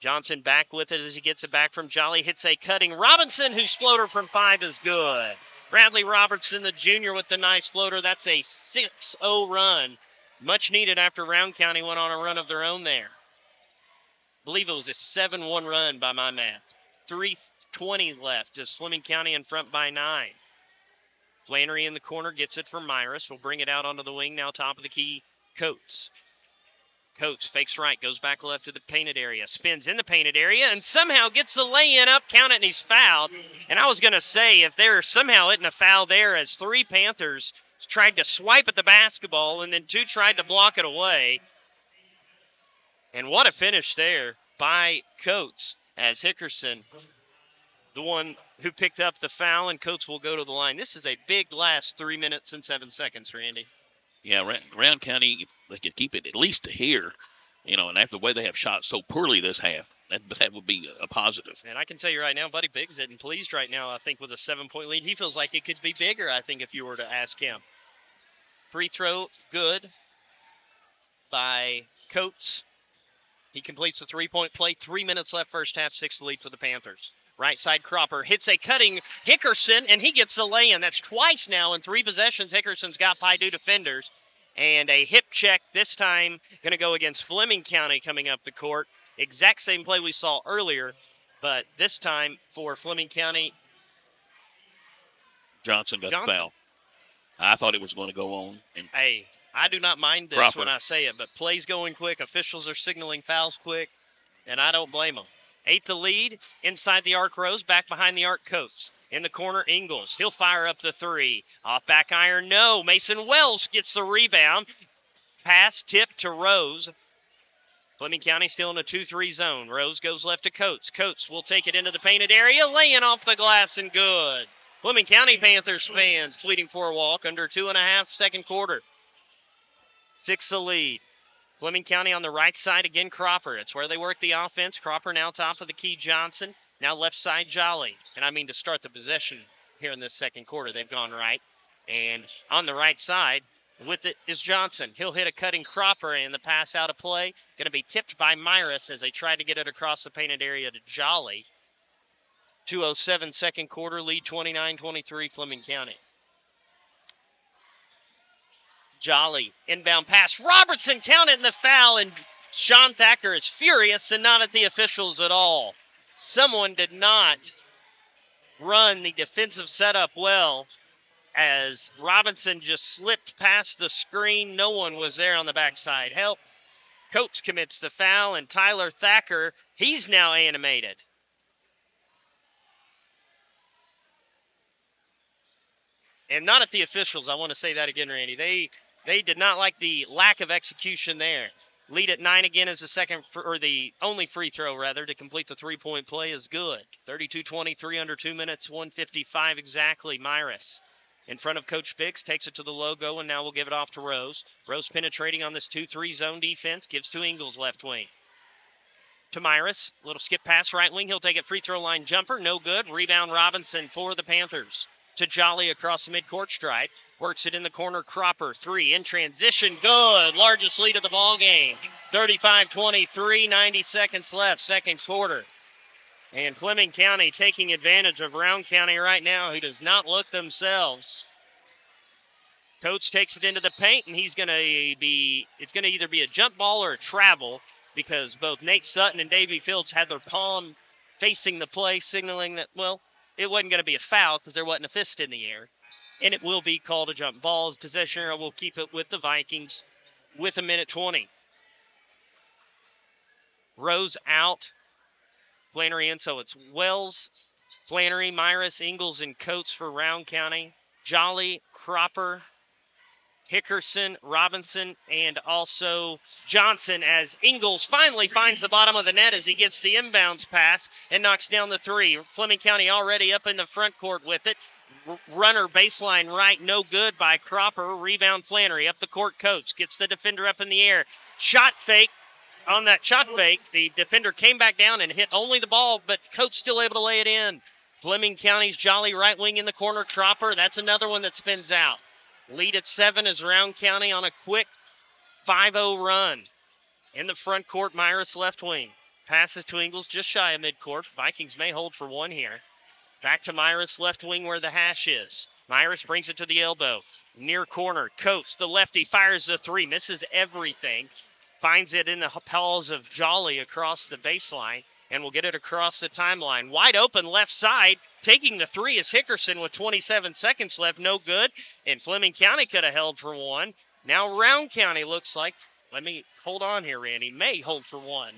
Johnson back with it as he gets it back from Jolly. Hits a cutting Robinson, whose floater from 5 is good. Bradley Robertson, the junior, with the nice floater. That's a 6-0 run. Much needed after Round County went on a run of their own there. I believe it was a 7-1 run by my math. 3:20 left. Just Fleming County in front by 9. Flannery in the corner gets it from Myris. Will bring it out onto the wing now, top of the key, Coates. Coates fakes right, goes back left to the painted area, spins in the painted area, and somehow gets the lay-in up, count it, and he's fouled. And I was going to say, if there somehow isn't a foul there, as 3 Panthers tried to swipe at the basketball, and then 2 tried to block it away. And what a finish there by Coates, as Hickerson, the one who picked up the foul, and Coates will go to the line. This is a big last 3 minutes and 7 seconds, Randy. Yeah, Round County, if they could keep it at least to here, And after the way they have shot so poorly this half, that would be a positive. And I can tell you right now, Buddy Biggs isn't pleased right now, I think, with a 7-point lead. He feels like it could be bigger, I think, if you were to ask him. Free throw, good by Coates. He completes the 3-point play. 3 minutes left first half, 6 lead for the Panthers. Right side, Cropper hits a cutting Hickerson, and he gets the lay-in. That's twice now in 3 possessions. Hickerson's got Paidew defenders. And a hip check this time going to go against Fleming County coming up the court. Exact same play we saw earlier, but this time for Fleming County. Johnson got the foul. I thought it was going to go on. And hey, I do not mind this Cropper. when I say it, but plays going quick. Officials are signaling fouls quick, and I don't blame them. 8 the lead. Inside the arc, Rose. Back behind the arc, Coates. In the corner, Ingles. He'll fire up the 3. Off back iron, no. Mason Wells gets the rebound. Pass tipped to Rose. Fleming County still in a 2-3 zone. Rose goes left to Coates. Coates will take it into the painted area. Laying off the glass and good. Fleming County Panthers fans pleading for a walk under 2.5 second quarter. 6 the lead. Fleming County on the right side, again Cropper. It's where they work the offense. Cropper now top of the key, Johnson. Now left side, Jolly. And I mean to start the possession here in this second quarter. They've gone right. And on the right side with it is Johnson. He'll hit a cutting Cropper, and the pass out of play. Going to be tipped by Myris as they try to get it across the painted area to Jolly. 2:07 second quarter, lead 29-23 Fleming County. Jolly, inbound pass. Robertson counted the foul, and Sean Thacker is furious and not at the officials at all. Someone did not run the defensive setup well as Robinson just slipped past the screen. No one was there on the backside. Help. Coates commits the foul, and Tyler Thacker, he's now animated. And not at the officials. I want to say that again, Randy. They did not like the lack of execution there. Lead at 9 again as the only free throw, rather, to complete the 3-point play is good. 32-23 under 2 minutes, 1:55 exactly. Myris in front of Coach Biggs, takes it to the logo, and now we'll give it off to Rose. Rose penetrating on this 2-3 zone defense, gives to Ingles left wing. To Myris, little skip pass right wing. He'll take it, free throw line jumper, no good. Rebound Robinson for the Panthers. To Jolly across the midcourt stripe. Works it in the corner, Cropper. 3 in transition, good. Largest lead of the ball game. 35-23, 90 seconds left, second quarter. And Fleming County taking advantage of Rowan County right now, who does not look themselves. Coates takes it into the paint, and it's going to either be a jump ball or a travel, because both Nate Sutton and Davey Fields had their palm facing the play, signaling that, well, it wasn't going to be a foul because there wasn't a fist in the air. And it will be called a jump ball as possession arrow will keep it with the Vikings with 1:20. Rose out. Flannery in, so it's Wells, Flannery, Myris, Ingles, and Coates for Rowan County. Jolly, Cropper, Hickerson, Robinson, and also Johnson as Ingles finally finds the bottom of the net as he gets the inbounds pass and knocks down the 3. Fleming County already up in the front court with it. Runner baseline right, no good by Cropper. Rebound Flannery up the court. Coates gets the defender up in the air. Shot fake. On that shot fake, the defender came back down and hit only the ball, but Coates still able to lay it in. Fleming County's Jolly right wing in the corner. Cropper, that's another one that spins out. Lead at 7 is Rowan County on a quick 5-0 run. In the front court, Myris left wing. Passes to Ingles just shy of midcourt. Vikings may hold for one here. Back to Myris left wing where the hash is. Myris brings it to the elbow. Near corner, Coates, the lefty, fires the 3. Misses everything. Finds it in the paws of Jolly across the baseline. And will get it across the timeline. Wide open left side. Taking the 3 is Hickerson with 27 seconds left. No good. And Fleming County could have held for one. Now Rowan County looks like, let me hold on here, Randy, may hold for one.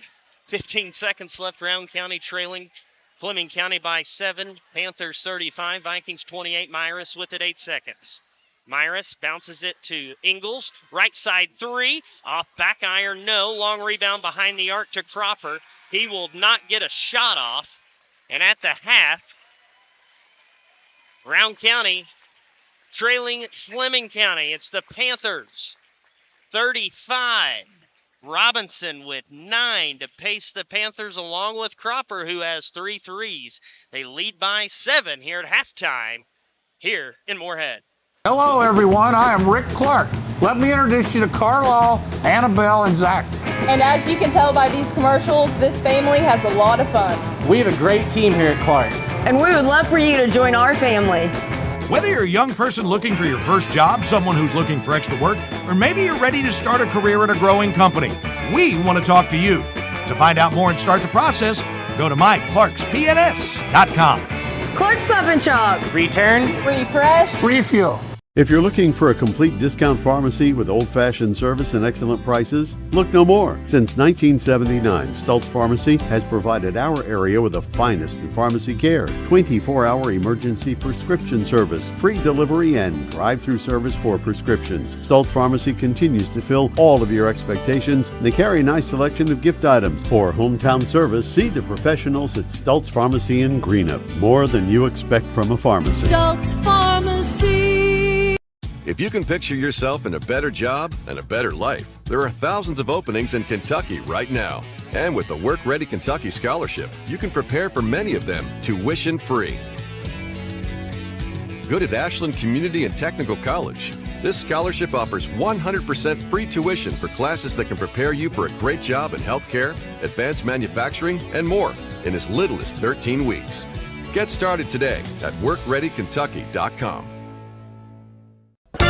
15 seconds left. Rowan County trailing Fleming County by 7. Panthers 35. Vikings 28. Myris with it 8 seconds. Myris bounces it to Ingles. Right side 3. Off back iron, no. Long rebound behind the arc to Cropper. He will not get a shot off. And at the half, Rowan County trailing Fleming County. It's the Panthers 35. Robinson with 9 to pace the Panthers along with Cropper, who has 3 threes. They lead by 7 here at halftime here in Moorhead. Hello, everyone. I am Rick Clark. Let me introduce you to Carlisle, Annabelle, and Zach. And as you can tell by these commercials, this family has a lot of fun. We have a great team here at Clark's. And we would love for you to join our family. Whether you're a young person looking for your first job, someone who's looking for extra work, or maybe you're ready to start a career at a growing company, we want to talk to you. To find out more and start the process, go to myclarkspns.com. Clark's Pump and Shop. Return. Refresh. Refuel. If you're looking for a complete discount pharmacy with old-fashioned service and excellent prices, look no more. Since 1979, Stultz Pharmacy has provided our area with the finest in pharmacy care. 24-hour emergency prescription service, free delivery, and drive-through service for prescriptions. Stultz Pharmacy continues to fill all of your expectations. They carry a nice selection of gift items. For hometown service, see the professionals at Stultz Pharmacy in Greenup. More than you expect from a pharmacy. Stultz Pharmacy. If you can picture yourself in a better job and a better life, there are thousands of openings in Kentucky right now. And with the Work Ready Kentucky Scholarship, you can prepare for many of them tuition free. Good at Ashland Community and Technical College. This scholarship offers 100% free tuition for classes that can prepare you for a great job in healthcare, advanced manufacturing, and more in as little as 13 weeks. Get started today at workreadykentucky.com.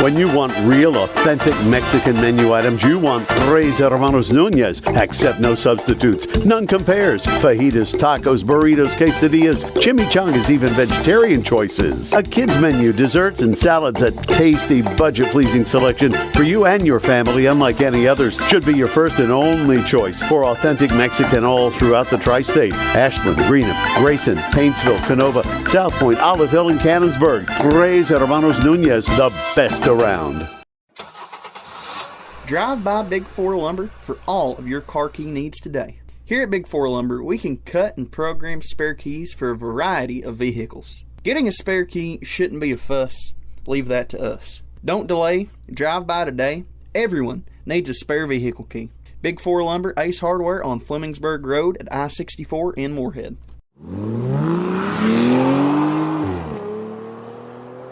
When you want real, authentic Mexican menu items, you want Tres Hermanos Nunez. Accept no substitutes. None compares. Fajitas, tacos, burritos, quesadillas, chimichangas, even vegetarian choices. A kids menu, desserts and salads, a tasty, budget-pleasing selection for you and your family, unlike any others. Should be your first and only choice for authentic Mexican all throughout the tri-state. Ashland, Greenup, Grayson, Paintsville, Canova, South Point, Olive Hill, and Cannonsburg. Tres Hermanos Nunez, the best around. Drive by Big 4 Lumber for all of your car key needs today. Here at Big 4 Lumber, we can cut and program spare keys for a variety of vehicles. Getting a spare key shouldn't be a fuss. Leave that to us. Don't delay. Drive by today. Everyone needs a spare vehicle key. Big 4 Lumber, Ace Hardware on Flemingsburg Road at I-64 in Moorhead.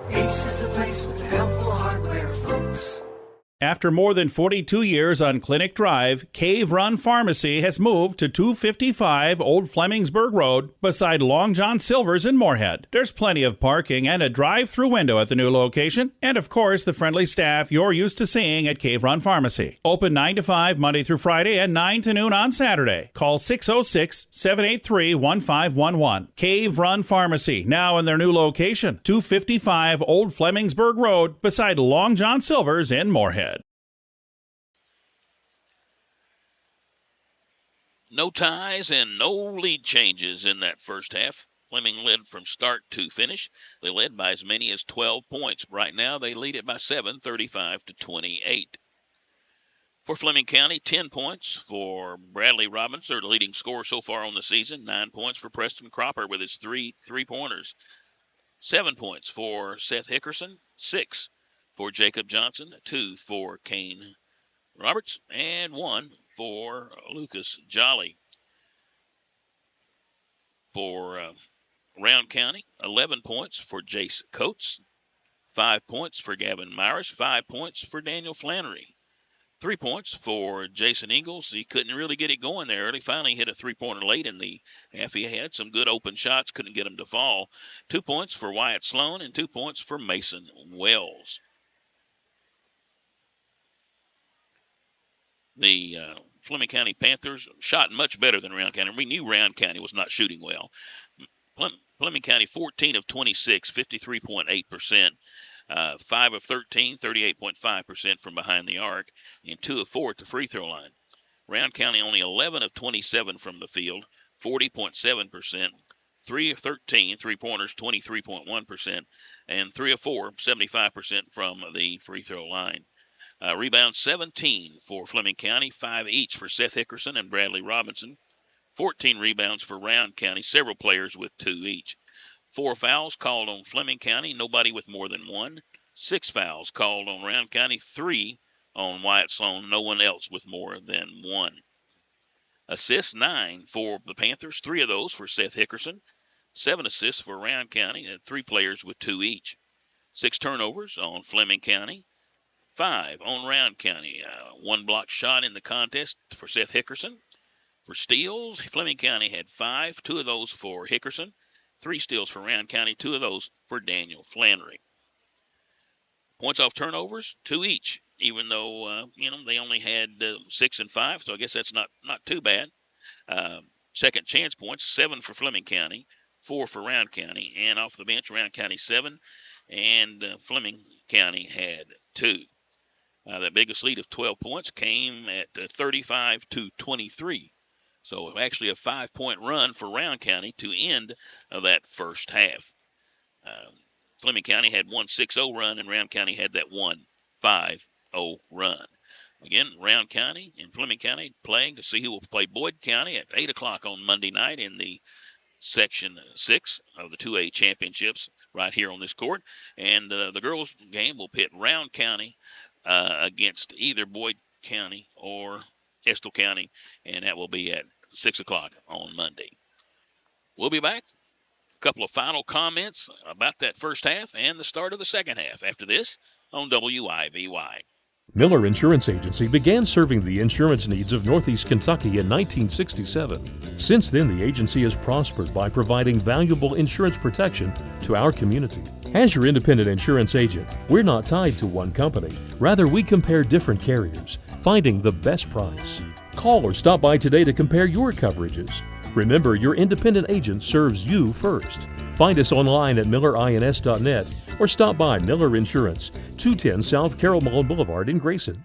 Ace is the place with the helpful hardware, folks. After more than 42 years on Clinic Drive, Cave Run Pharmacy has moved to 255 Old Flemingsburg Road beside Long John Silver's in Moorhead. There's plenty of parking and a drive-through window at the new location, and of course the friendly staff you're used to seeing at Cave Run Pharmacy. Open 9 to 5 Monday through Friday and 9 to noon on Saturday. Call 606-783-1511. Cave Run Pharmacy, now in their new location, 255 Old Flemingsburg Road beside Long John Silver's in Moorhead. No ties and no lead changes in that first half. Fleming led from start to finish. They led by as many as 12 points. Right now, they lead it by 7, 35-28. For Fleming County, 10 points for Bradley Robbins, their leading scorer so far on the season. 9 points for Preston Cropper with his three-pointers. 7 points for Seth Hickerson. 6 for Jacob Johnson. 2 for Kane Roberts, and 1 for Lucas Jolly. For Rowan County, 11 points for Jace Coates, 5 points for Gavin Myers, 5 points for Daniel Flannery, 3 points for Jason Ingles. He couldn't really get it going there early. Finally hit a three-pointer late in the half. He had some good open shots, couldn't get them to fall. 2 points for Wyatt Sloan and 2 points for Mason Wells. The Fleming County Panthers shot much better than Rowan County. We knew Rowan County was not shooting well. Fleming County 14 of 26, 53.8%. 5 of 13, 38.5% from behind the arc, and 2 of 4 at the free throw line. Rowan County only 11 of 27 from the field, 40.7%. 3 of 13 three-pointers, 23.1%, and 3 of 4, 75% from the free throw line. Rebounds 17 for Fleming County, 5 each for Seth Hickerson and Bradley Robinson. 14 rebounds for Rowan County, several players with 2 each. 4 fouls called on Fleming County, nobody with more than 1. 6 fouls called on Rowan County, 3 on Wyatt Sloan. No one else with more than 1. Assists, 9 for the Panthers. 3 of those for Seth Hickerson. 7 assists for Rowan County, and 3 players with 2 each. 6 turnovers on Fleming County. 5 on Rowan County. 1 block shot in the contest for Seth Hickerson. For steals, Fleming County had 5, 2 of those for Hickerson. 3 steals for Rowan County, 2 of those for Daniel Flannery. Points off turnovers, 2 each, even though, they only had 6 and 5, so I guess that's not too bad. Second chance points, 7 for Fleming County, 4 for Rowan County, and off the bench, Rowan County 7, and Fleming County had 2. The biggest lead of 12 points came at 35-23. So actually a 5-point run for Rowan County to end that first half. Fleming County had 1 6-0 run, and Rowan County had that 1 5-0 run. Again, Rowan County and Fleming County playing to see who will play Boyd County at 8 o'clock on Monday night in the Section 6 of the 2A championships right here on this court. And the girls' game will pit Rowan County against either Boyd County or Estill County, and that will be at 6 o'clock on Monday. We'll be back. A couple of final comments about that first half and the start of the second half after this on WIVY. Miller Insurance Agency began serving the insurance needs of Northeast Kentucky in 1967. Since then, the agency has prospered by providing valuable insurance protection to our community. As your independent insurance agent, we're not tied to one company. Rather, we compare different carriers, finding the best price. Call or stop by today to compare your coverages. Remember, your independent agent serves you first. Find us online at millerins.net or stop by Miller Insurance, 210 South Carroll Mall Boulevard in Grayson.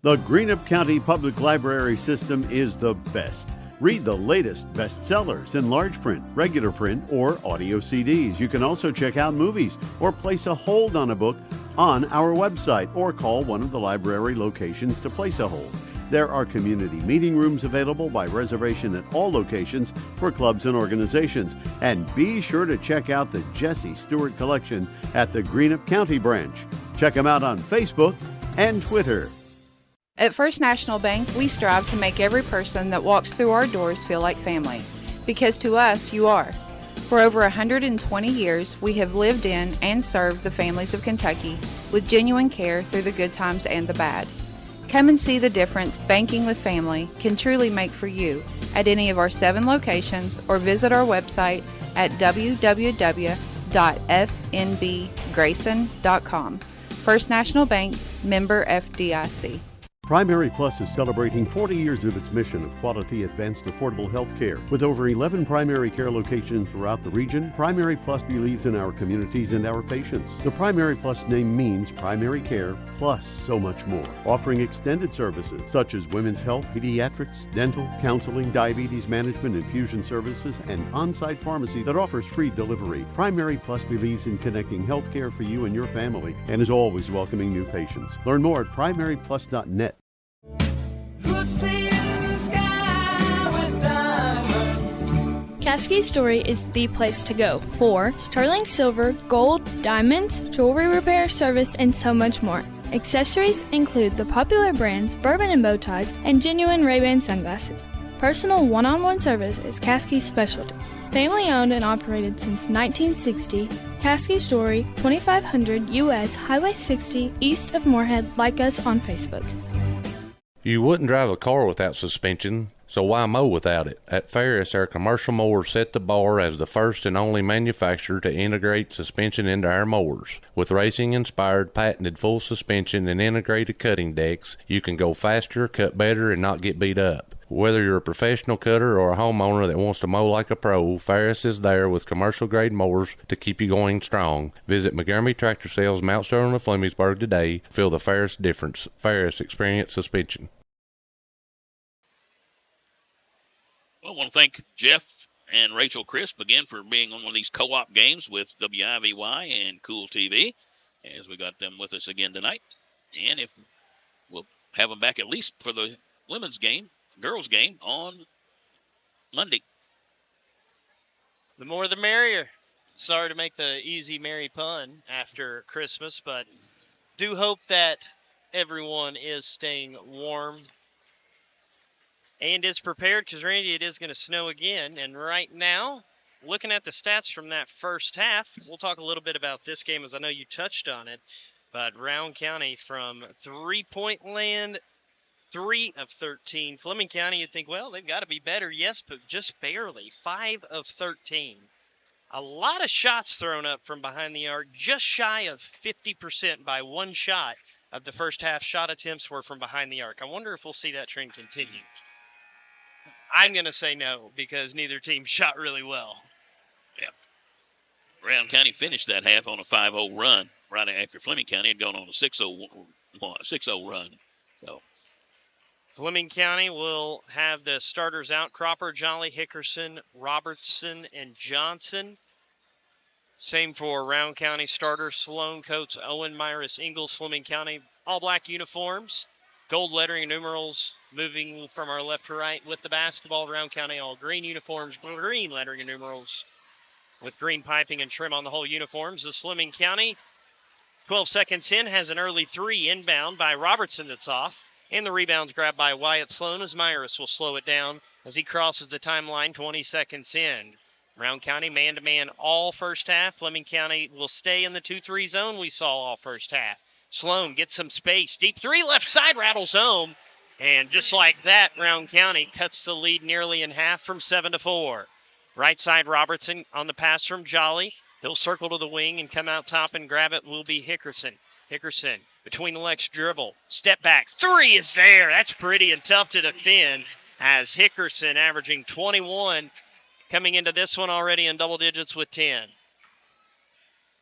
The Greenup County Public Library system is the best. Read the latest bestsellers in large print, regular print, or audio CDs. You can also check out movies or place a hold on a book on our website or call one of the library locations to place a hold. There are community meeting rooms available by reservation at all locations for clubs and organizations. And be sure to check out the Jesse Stewart collection at the Greenup County branch. Check them out on Facebook and Twitter. At First National Bank, we strive to make every person that walks through our doors feel like family. Because to us, you are. For over 120 years, we have lived in and served the families of Kentucky with genuine care through the good times and the bad. Come and see the difference banking with family can truly make for you at any of our 7 locations or visit our website at www.fnbgrayson.com. First National Bank, member FDIC. Primary Plus is celebrating 40 years of its mission of quality, advanced, affordable health care. With over 11 primary care locations throughout the region, Primary Plus believes in our communities and our patients. The Primary Plus name means primary care plus so much more, offering extended services such as women's health, pediatrics, dental, counseling, diabetes management, infusion services, and on-site pharmacy that offers free delivery. Primary Plus believes in connecting health care for you and your family and is always welcoming new patients. Learn more at primaryplus.net. Caskey Story is the place to go for sterling silver, gold, diamonds, jewelry repair, service, and so much more. Accessories include the popular brands Bourbon and Bow Ties and genuine Ray-Ban sunglasses. Personal one-on-one service is Caskey's specialty. Family owned and operated since 1960, Caskey Story, 2500 U.S. Highway 60 east of Moorhead. Like us on Facebook. You wouldn't drive a car without suspension, so why mow without it? At Ferris, our commercial mowers set the bar as the first and only manufacturer to integrate suspension into our mowers. With racing-inspired, patented full suspension and integrated cutting decks, you can go faster, cut better, and not get beat up. Whether you're a professional cutter or a homeowner that wants to mow like a pro, Ferris is there with commercial-grade mowers to keep you going strong. Visit McGarmy Tractor Sales, Mount Sterling of Flemingsburg today. Feel the Ferris difference. Ferris Experience Suspension. Well, I want to thank Jeff and Rachel Crisp again for being on one of these co-op games with WIVY and Kool TV, as we got them with us again tonight. And if we'll have them back at least for the women's game, girls' game on Monday. The more the merrier. Sorry to make the easy, merry pun after Christmas, but do hope that everyone is staying warm and is prepared because, Randy, it is going to snow again. And right now, looking at the stats from that first half, we'll talk a little bit about this game as I know you touched on it. But Rowan County from three-point land, 3 of 13. Fleming County, you'd think, well, they've got to be better. Yes, but just barely. 5 of 13. A lot of shots thrown up from behind the arc, just shy of 50% by one shot of the first half shot attempts were from behind the arc. I wonder if we'll see that trend continue. I'm going to say no because neither team shot really well. Yeah. Rowan County finished that half on a 5-0 run right after Fleming County had gone on a 6-0 run. So Fleming County will have the starters out: Cropper, Jolly, Hickerson, Robertson, and Johnson. Same for Rowan County starters: Sloan, Coates, Owen, Myris, Ingalls. Fleming County, all black uniforms, gold lettering and numerals moving from our left to right with the basketball. Rowan County, all green uniforms, green lettering and numerals with green piping and trim on the whole uniforms. This Fleming County, 12 seconds in, has an early three inbound by Robertson that's off. And the rebound's grabbed by Wyatt Sloan as Myris will slow it down as he crosses the timeline 20 seconds in. Rowan County man-to-man all first half. Fleming County will stay in the 2-3 zone we saw all first half. Sloan gets some space. Deep three, left side, rattles home. And just like that, Rowan County cuts the lead nearly in half from 7-4. Right side, Robertson on the pass from Jolly. He'll circle to the wing and come out top and grab it will be Hickerson. Hickerson between the legs, dribble, step back, three is there. That's pretty and tough to defend as Hickerson averaging 21, coming into this one already in double digits with 10.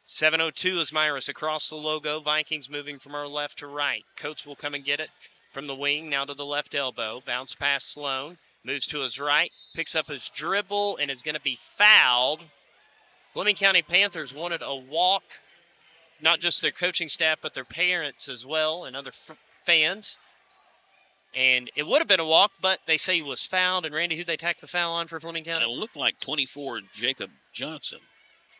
7:02 is Myris across the logo. Vikings moving from our left to right. Coates will come and get it from the wing, now to the left elbow. Bounce past Sloan, moves to his right, picks up his dribble, and is going to be fouled. Fleming County Panthers wanted a walk. Not just their coaching staff, but their parents as well and other fans. And it would have been a walk, but they say he was fouled. And, Randy, who'd they tack the foul on for Fleming County? It looked like 24, Jacob Johnson.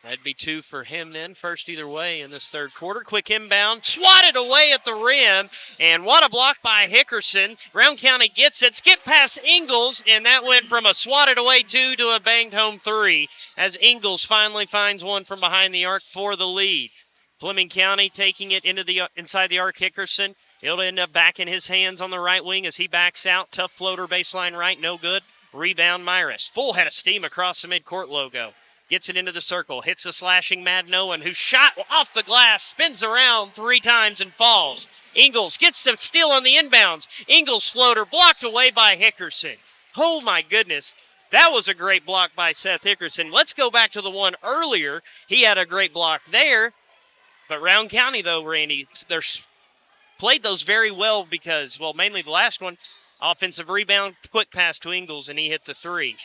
That'd be 2 for him then. First either way in this third quarter. Quick inbound, swatted away at the rim. And what a block by Hickerson. Rowan County gets it. Skip past Ingalls, and that went from a swatted away 2 to a banged home 3 as Ingalls finally finds one from behind the arc for the lead. Fleming County taking it into the inside the arc. Hickerson, he'll end up back in his hands on the right wing as he backs out. Tough floater, baseline right, no good. Rebound, Myris. Full head of steam across the midcourt logo. Gets it into the circle, hits the slashing Madden Owen, who shot off the glass, spins around 3 times and falls. Ingalls gets the steal on the inbounds. Ingalls floater blocked away by Hickerson. Oh my goodness. That was a great block by Seth Hickerson. Let's go back to the one earlier. He had a great block there. But Rowan County, though, Randy, they're played those very well because, well, mainly the last one, offensive rebound, quick pass to Ingalls, and he hit the 3.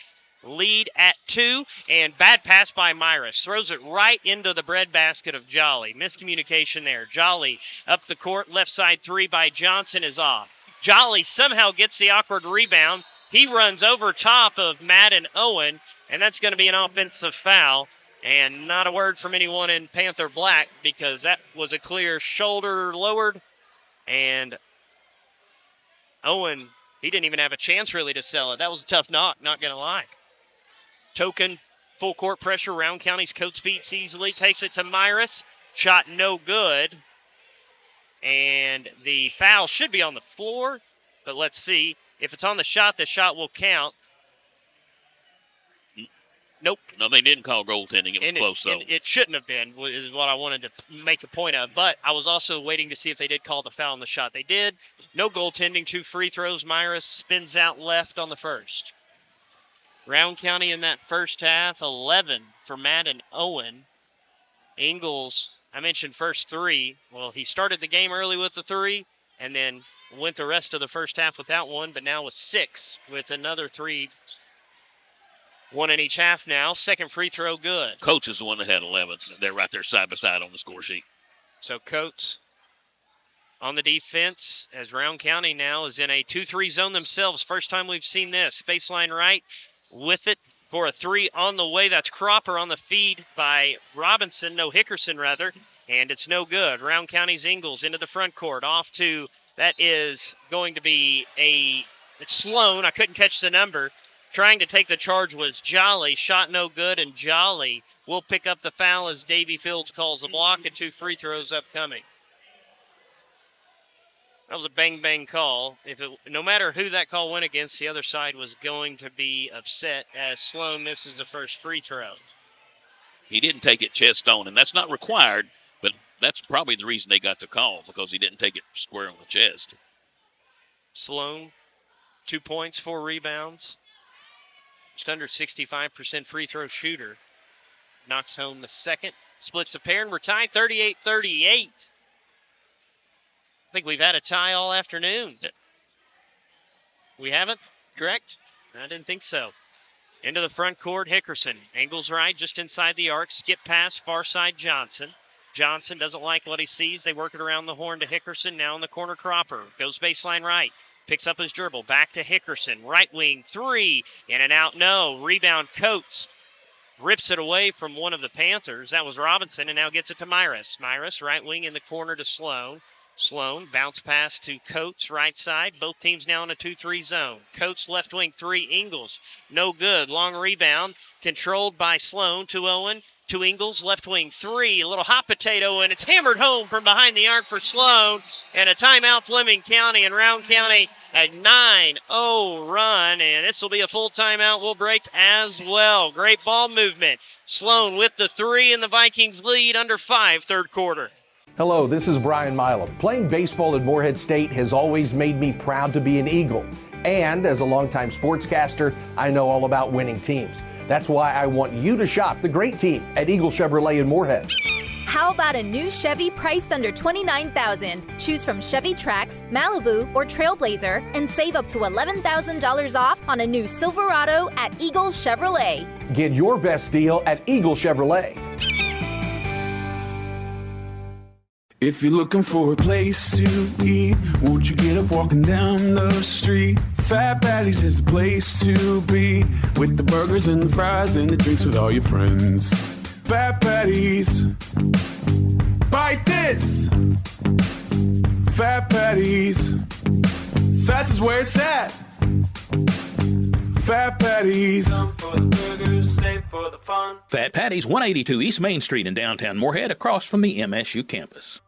Lead at 2, and bad pass by Myris. Throws it right into the breadbasket of Jolly. Miscommunication there. Jolly up the court, left side 3 by Johnson is off. Jolly somehow gets the awkward rebound. He runs over top of Madden Owen, and that's going to be an offensive foul. And not a word from anyone in Panther Black because that was a clear shoulder lowered. And Owen, he didn't even have a chance really to sell it. That was a tough knock, not going to lie. Token, full court pressure. Rowan County's Coates beats easily. Takes it to Myris. Shot no good. And the foul should be on the floor. But let's see. If it's on the shot will count. Nope. No, they didn't call goaltending. It was close, though. It shouldn't have been, is what I wanted to make a point of. But I was also waiting to see if they did call the foul on the shot. They did. No goaltending, 2 free throws. Myris spins out left on the first. Rowan County in that first half, 11 for Madden Owen. Ingalls, I mentioned first 3. Well, he started the game early with the 3 and then went the rest of the first half without one, but now with 6 with another 3. 1 in each half now. Second free throw, good. Coates is the one that had 11. They're right there side by side on the score sheet. So Coates on the defense as Rowan County now is in a 2-3 zone themselves. First time we've seen this. Baseline right with it for a 3 on the way. That's Cropper on the feed by Hickerson rather. And it's no good. Rowan County's Ingalls into the front court. Off to That is going to be it's Sloan. I couldn't catch the number. Trying to take the charge was Jolly. Shot no good, and Jolly will pick up the foul as Davy Fields calls the block and 2 free throws upcoming. That was a bang-bang call. No matter who that call went against, the other side was going to be upset as Sloan misses the first free throw. He didn't take it chest on, and that's not required, but that's probably the reason they got the call, because he didn't take it square on the chest. Sloan, 2 points, 4 rebounds. Just under 65% free throw shooter. Knocks home the second. Splits a pair, and we're tied 38-38. I think we've had a tie all afternoon. We haven't, correct? I didn't think so. Into the front court, Hickerson. Angles right, just inside the arc. Skip pass, far side Johnson. Johnson doesn't like what he sees. They work it around the horn to Hickerson. Now in the corner, Cropper. Goes baseline right. Picks up his dribble. Back to Hickerson. Right wing, 3. In and out, no. Rebound, Coates. Rips it away from one of the Panthers. That was Robinson, and now gets it to Myris. Myris, right wing in the corner to Sloan. Sloan, bounce pass to Coates, right side. Both teams now in a 2-3 zone. Coates, left wing, 3. Ingles, no good. Long rebound, controlled by Sloan to Owen. To Ingles, left wing, 3. A little hot potato, and it's hammered home from behind the arc for Sloan. And a timeout, Fleming County, and Rowan County a 9-0 run, and this will be a full timeout. We'll break as well. Great ball movement. Sloan with the 3, and the Vikings lead under 5, third quarter. Hello, this is Brian Milam. Playing baseball at Morehead State has always made me proud to be an Eagle. And as a longtime sportscaster, I know all about winning teams. That's why I want you to shop the great team at Eagle Chevrolet in Morehead. How about a new Chevy priced under $29,000? Choose from Chevy Trax, Malibu, or Trailblazer and save up to $11,000 off on a new Silverado at Eagle Chevrolet. Get your best deal at Eagle Chevrolet. If you're looking for a place to eat, won't you get up walking down the street? Fat Patties is the place to be, with the burgers and the fries and the drinks with all your friends. Fat Patties, bite this! Fat Patties, Fats is where it's at. Fat Patties. Come for the burgers, stay for the fun. Fat Patties, 182 East Main Street in downtown Morehead, across from the MSU campus.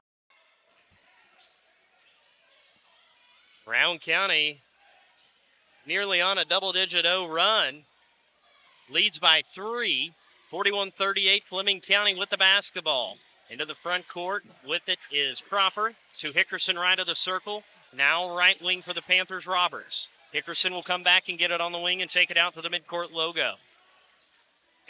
Rowan County nearly on a double-digit 0 run. Leads by 3, 41-38. Fleming County with the basketball. Into the front court. With it is Cropper. To Hickerson right of the circle. Now right wing for the Panthers, Roberts. Hickerson will come back and get it on the wing and take it out to the midcourt logo.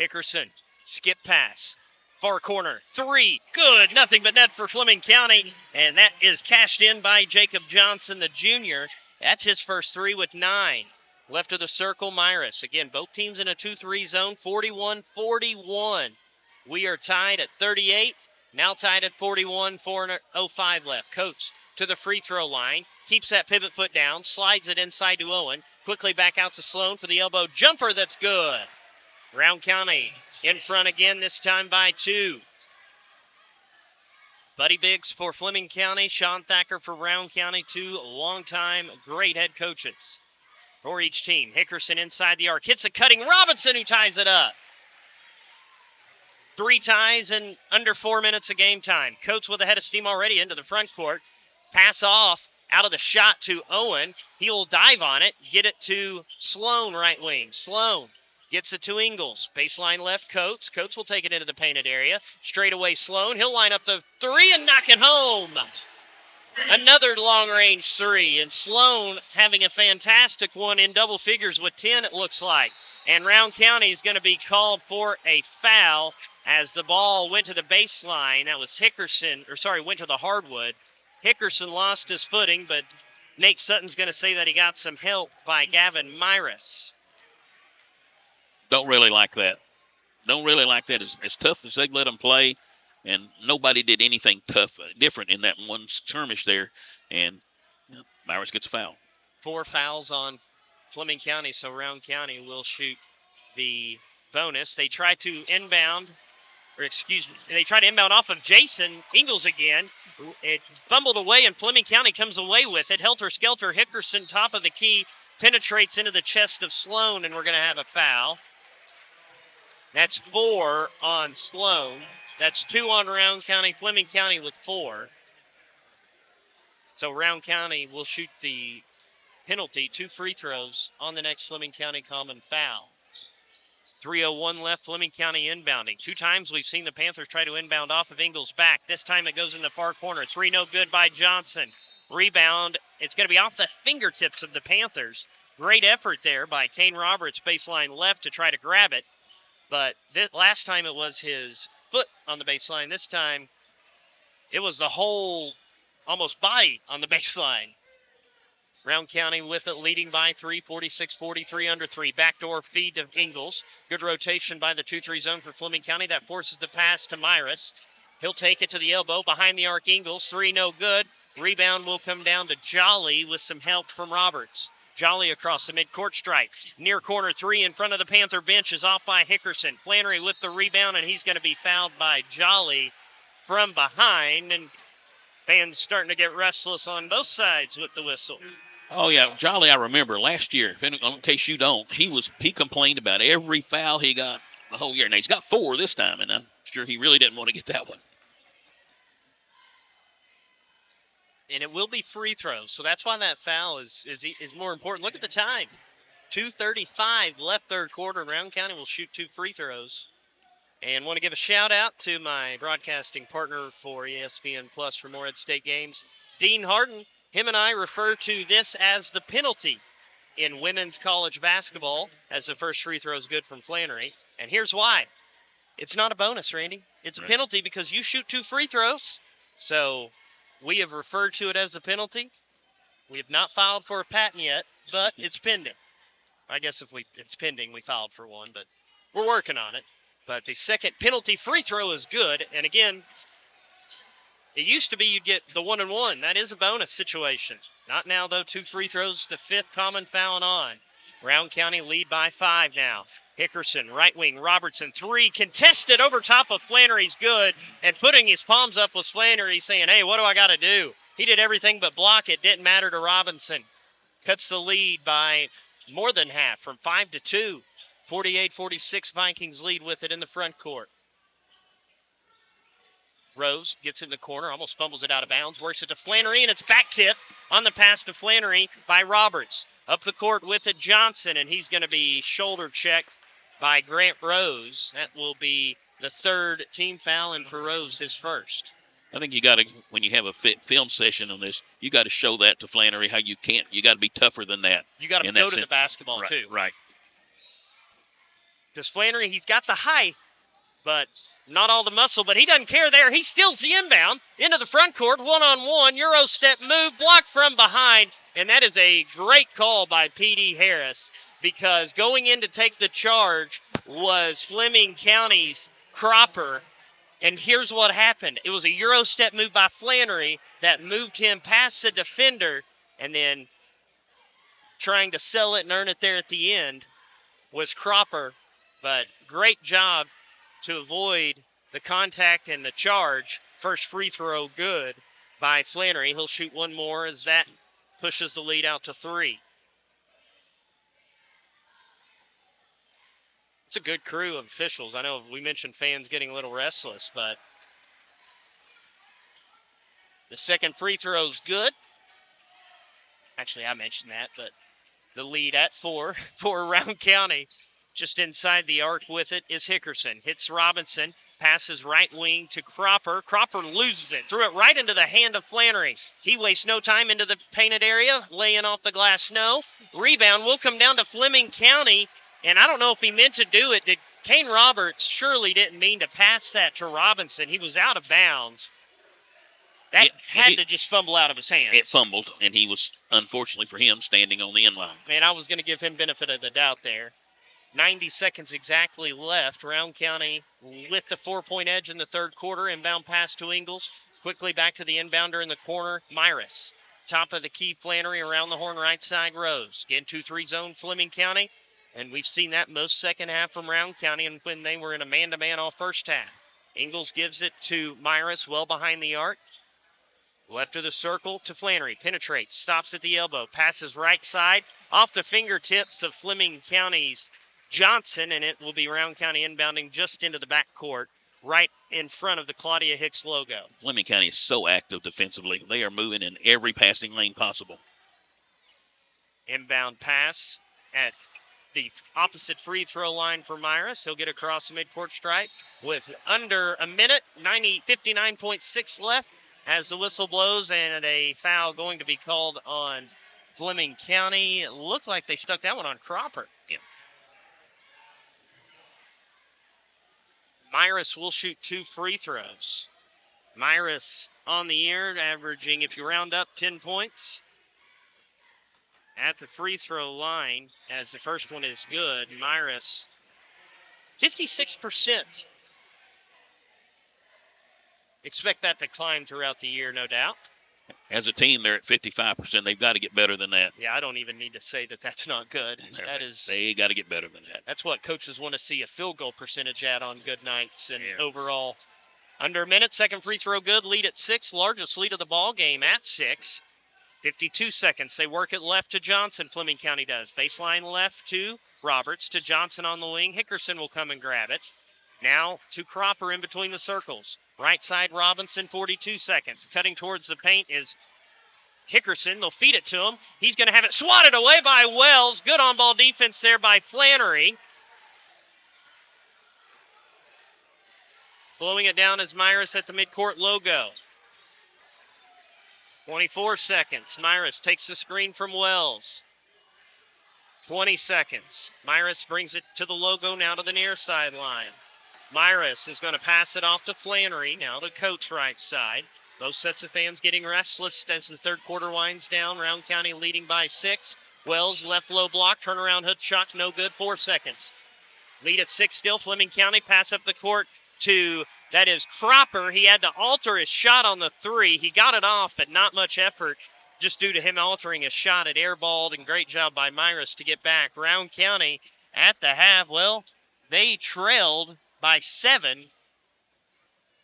Hickerson, skip pass. Far corner, 3, good, nothing but net for Fleming County, and that is cashed in by Jacob Johnson, the junior. That's his first 3 with 9. Left of the circle, Myris. Again, both teams in a 2-3 zone, 41-41. We are tied at 38, now tied at 41, 4:05 left. Coates to the free throw line, keeps that pivot foot down, slides it inside to Owen, quickly back out to Sloan for the elbow jumper, that's good. Rowan County in front again, this time by 2. Buddy Biggs for Fleming County, Sean Thacker for Rowan County, 2 longtime great head coaches for each team. Hickerson inside the arc, hits a cutting Robinson who ties it up. 3 ties in under 4 minutes of game time. Coates with a head of steam already into the front court. Pass off out of the shot to Owen. He'll dive on it, get it to Sloan right wing. Sloan gets it to Ingles. Baseline left, Coates. Coates will take it into the painted area. Straight away, Sloan. He'll line up the 3 and knock it home. Another long-range 3. And Sloan having a fantastic one in double figures with 10, it looks like. And Rowan County is going to be called for a foul as the ball went to the baseline. That was Hickerson, went to the hardwood. Hickerson lost his footing, but Nate Sutton's going to say that he got some help by Gavin Myris. Don't really like that. Don't really like that. As tough as they let them play, and nobody did anything different in that one skirmish there, and Myris gets a foul. 4 fouls on Fleming County, so Rowan County will shoot the bonus. They try to They try to inbound off of Jason Ingles again. It fumbled away, and Fleming County comes away with it. Helter-skelter, Hickerson, top of the key, penetrates into the chest of Sloan, and we're going to have a foul. That's 4 on Sloan. That's 2 on Rowan County. Fleming County with 4. So Rowan County will shoot the penalty, 2 free throws on the next Fleming County common foul. 3:01 left, Fleming County inbounding. 2 times we've seen the Panthers try to inbound off of Ingles' back. This time it goes in the far corner. 3 no good by Johnson. Rebound, it's going to be off the fingertips of the Panthers. Great effort there by Kane Roberts, baseline left to try to grab it. But last time it was his foot on the baseline. This time it was the whole almost body on the baseline. Rowan County with it, leading by 3, 46-43 under 3. Backdoor feed to Ingles. Good rotation by the 2-3 zone for Fleming County. That forces the pass to Myris. He'll take it to the elbow. Behind the arc, Ingles. 3 no good. Rebound will come down to Jolly with some help from Roberts. Jolly across the midcourt stripe. Near corner 3 in front of the Panther bench is off by Hickerson. Flannery with the rebound, and he's going to be fouled by Jolly from behind. And fans starting to get restless on both sides with the whistle. Oh, yeah, Jolly, I remember last year, in case you don't, he complained about every foul he got the whole year. Now, he's got 4 this time, and I'm sure he really didn't want to get that one. And it will be free throws, so that's why that foul is more important. Look at the time. 2:35 left third quarter. Rowan County will shoot 2 free throws. And want to give a shout-out to my broadcasting partner for ESPN Plus for Morehead State games, Dean Harden. Him and I refer to this as the penalty in women's college basketball, as the first free throw is good from Flannery. And here's why. It's not a bonus, Randy. It's a penalty because you shoot 2 free throws. So we have referred to it as the penalty. We have not filed for a patent yet, but it's pending. I guess if it's pending, we filed for one, but we're working on it. But the second penalty free throw is good. And again, it used to be you'd get the 1-and-1. That is a bonus situation. Not now, though. 2 free throws to 5th common foul and on. Rowan County lead by 5 now. Hickerson, right wing, Robertson, 3, contested over top of Flannery's good, and putting his palms up was Flannery saying, hey, what do I got to do? He did everything but block it. Didn't matter to Robinson. Cuts the lead by more than half, from 5-2. 48-46 Vikings lead with it in the front court. Rose gets in the corner, almost fumbles it out of bounds, works it to Flannery, and it's back tip on the pass to Flannery by Roberts. Up the court with it, Johnson, and he's going to be shoulder checked by Grant Rose. That will be the 3rd team foul, and for Rose, his first. I think you got to, when you have a film session on this, you got to show that to Flannery how you can't. You got to be tougher than that. You got to go to the basketball, right, too. Right. Because Flannery, he's got the height, but not all the muscle, but he doesn't care there. He steals the inbound into the front court, 1-on-1, Euro step move, blocked from behind, and that is a great call by P.D. Harris, because going in to take the charge was Fleming County's Cropper, and here's what happened. It was a Euro step move by Flannery that moved him past the defender, and then trying to sell it and earn it there at the end was Cropper, but great job to avoid the contact and the charge. First free throw good by Flannery. He'll shoot one more as that pushes the lead out to 3. It's a good crew of officials. I know we mentioned fans getting a little restless, but the second free throw's good. Actually, I mentioned that, but the lead at 4 for Rowan County. Just inside the arc with it is Hickerson. Hits Robinson. Passes right wing to Cropper. Cropper loses it. Threw it right into the hand of Flannery. He wastes no time into the painted area. Laying off the glass, no. Rebound will come down to Fleming County. And I don't know if he meant to do it. Kane Roberts surely didn't mean to pass that to Robinson. He was out of bounds. That had to just fumble out of his hands. It fumbled, and he was, unfortunately for him, standing on the end line. And I was going to give him benefit of the doubt there. 90 seconds exactly left. Rowan County with the 4-point edge in the third quarter. Inbound pass to Ingles. Quickly back to the inbounder in the corner, Myris. Top of the key, Flannery around the horn right side, Rose. Again, 2-3 zone, Fleming County. And we've seen that most second half from Rowan County and when they were in a man-to-man all first half. Ingles gives it to Myris, well behind the arc. Left of the circle to Flannery. Penetrates, stops at the elbow, passes right side, off the fingertips of Fleming County's Johnson, and it will be Rowan County inbounding just into the backcourt, right in front of the Claudia Hicks logo. Fleming County is so active defensively. They are moving in every passing lane possible. Inbound pass at the opposite free throw line for Myris. He'll get across the midcourt stripe with under a minute, 59.6 left as the whistle blows, and a foul going to be called on Fleming County. It looked like they stuck that one on Cropper. Yeah. Myris will shoot 2 free throws. Myris on the year, averaging, if you round up, 10 points. At the free throw line, as the first one is good, Myris, 56%. Expect that to climb throughout the year, no doubt. As a team, they're at 55%. They've got to get better than that. Yeah, I don't even need to say that that's not good. They got to get better than that. That's what coaches want to see a field goal percentage at on good nights. And overall, under a minute, second free throw good, lead at 6, largest lead of the ball game at 6. 52 seconds. They work it left to Johnson. Fleming County does. Baseline left to Roberts, to Johnson on the wing. Hickerson will come and grab it. Now to Cropper in between the circles. Right side Robinson, 42 seconds. Cutting towards the paint is Hickerson. They'll feed it to him. He's going to have it swatted away by Wells. Good on-ball defense there by Flannery. Slowing it down is Myris at the midcourt logo. 24 seconds. Myris takes the screen from Wells. 20 seconds. Myris brings it to the logo, now to the near sideline. Myris is going to pass it off to Flannery, now to Coates' right side. Both sets of fans getting restless as the third quarter winds down. Rowan County leading by 6. Wells, left low block, turnaround hook shot, no good, 4 seconds. Lead at 6 still. Fleming County pass up the court to, that is Cropper. He had to alter his shot on the 3. He got it off, but not much effort just due to him altering his shot. It airballed, and great job by Myris to get back. Rowan County at the half, well, they trailed by 7.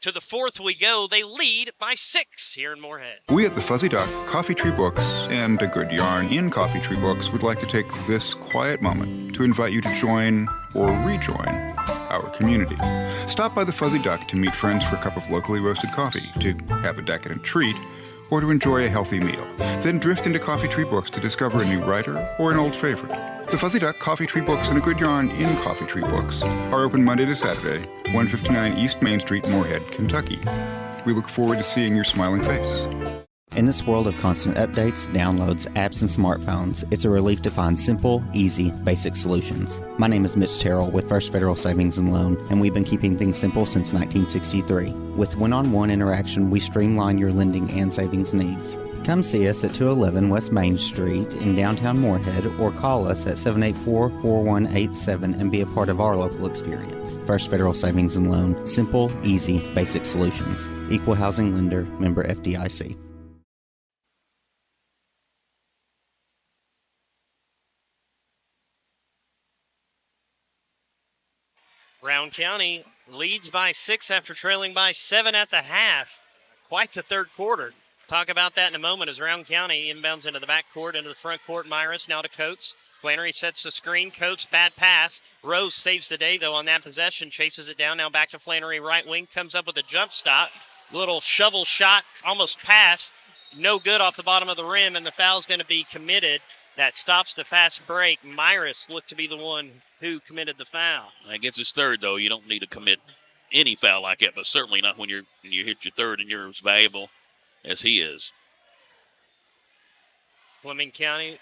To the fourth we go. They lead by 6 here in Moorhead. We at the Fuzzy Duck Coffee Tree Books and A Good Yarn in Coffee Tree Books would like to take this quiet moment to invite you to join or rejoin our community. Stop by the Fuzzy Duck to meet friends for a cup of locally roasted coffee, to have a decadent treat, or to enjoy a healthy meal. Then drift into Coffee Tree Books to discover a new writer or an old favorite. The Fuzzy Duck Coffee Tree Books and A Good Yarn in Coffee Tree Books are open Monday to Saturday, 159 East Main Street, Moorhead, Kentucky. We look forward to seeing your smiling face. In this world of constant updates, downloads, apps, and smartphones, it's a relief to find simple, easy, basic solutions. My name is Mitch Terrell with First Federal Savings and Loan, and we've been keeping things simple since 1963. With one-on-one interaction, we streamline your lending and savings needs. Come see us at 211 West Main Street in downtown Moorhead, or call us at 784-4187 and be a part of our local experience. First Federal Savings and Loan. Simple, easy, basic solutions. Equal housing lender. Member FDIC. Rowan County leads by 6 after trailing by 7 at the half. Quite the third quarter. Talk about that in a moment as Rowan County inbounds into the backcourt, into the front court. Myris now to Coates. Flannery sets the screen. Coates, bad pass. Rose saves the day, though, on that possession. Chases it down. Now back to Flannery, right wing. Comes up with a jump stop. Little shovel shot, almost pass. No good off the bottom of the rim, and the foul's going to be committed. That stops the fast break. Myris looked to be the one who committed the foul. That gets his third, though. You don't need to commit any foul like that, but certainly not when you hit your third and you're as valuable as he is. Fleming County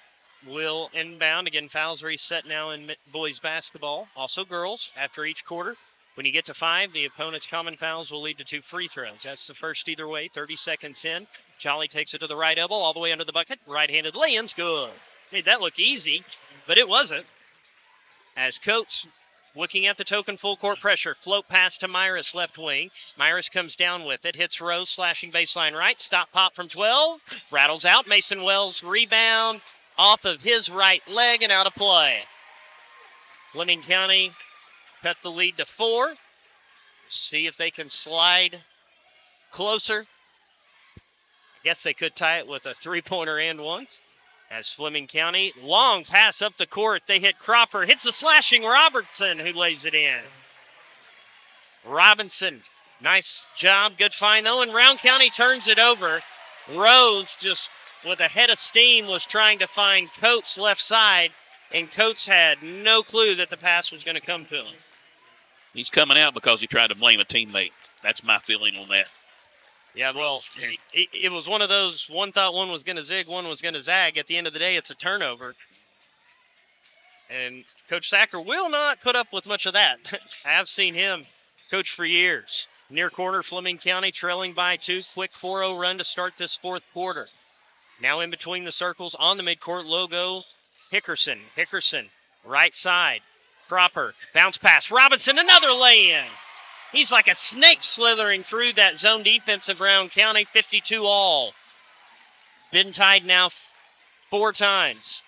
will inbound. Again, fouls reset now in boys basketball. Also girls after each quarter. When you get to 5, the opponent's common fouls will lead to 2 free throws. That's the first either way. 30 seconds in. Jolly takes it to the right elbow, all the way under the bucket. Right-handed lay-in's good. Made that look easy, but it wasn't. As Coates looking at the token full court pressure. Float pass to Myris, left wing. Myris comes down with it. Hits Rose, slashing baseline right. Stop pop from 12. Rattles out. Mason Wells rebound off of his right leg and out of play. Fleming County cut the lead to 4. See if they can slide closer. I guess they could tie it with a three-pointer and one. As Fleming County, long pass up the court. They hit Cropper. Hits a slashing Robertson, who lays it in. Robinson, nice job. Good find, though, and Rowan County turns it over. Rose, just with a head of steam, was trying to find Coates left side, and Coates had no clue that the pass was going to come to him. He's coming out because he tried to blame a teammate. That's my feeling on that. Yeah, well, it was one of those, one thought one was going to zig, one was going to zag. At the end of the day, it's a turnover. And Coach Sacker will not put up with much of that. I have seen him coach for years. Near corner, Fleming County trailing by 2. Quick 4-0 run to start this fourth quarter. Now in between the circles on the midcourt logo, Hickerson. Hickerson, right side. Cropper, bounce pass. Robinson, another lay-in. He's like a snake slithering through that zone defense of Rowan County, 52 all. Been tied now 4 times.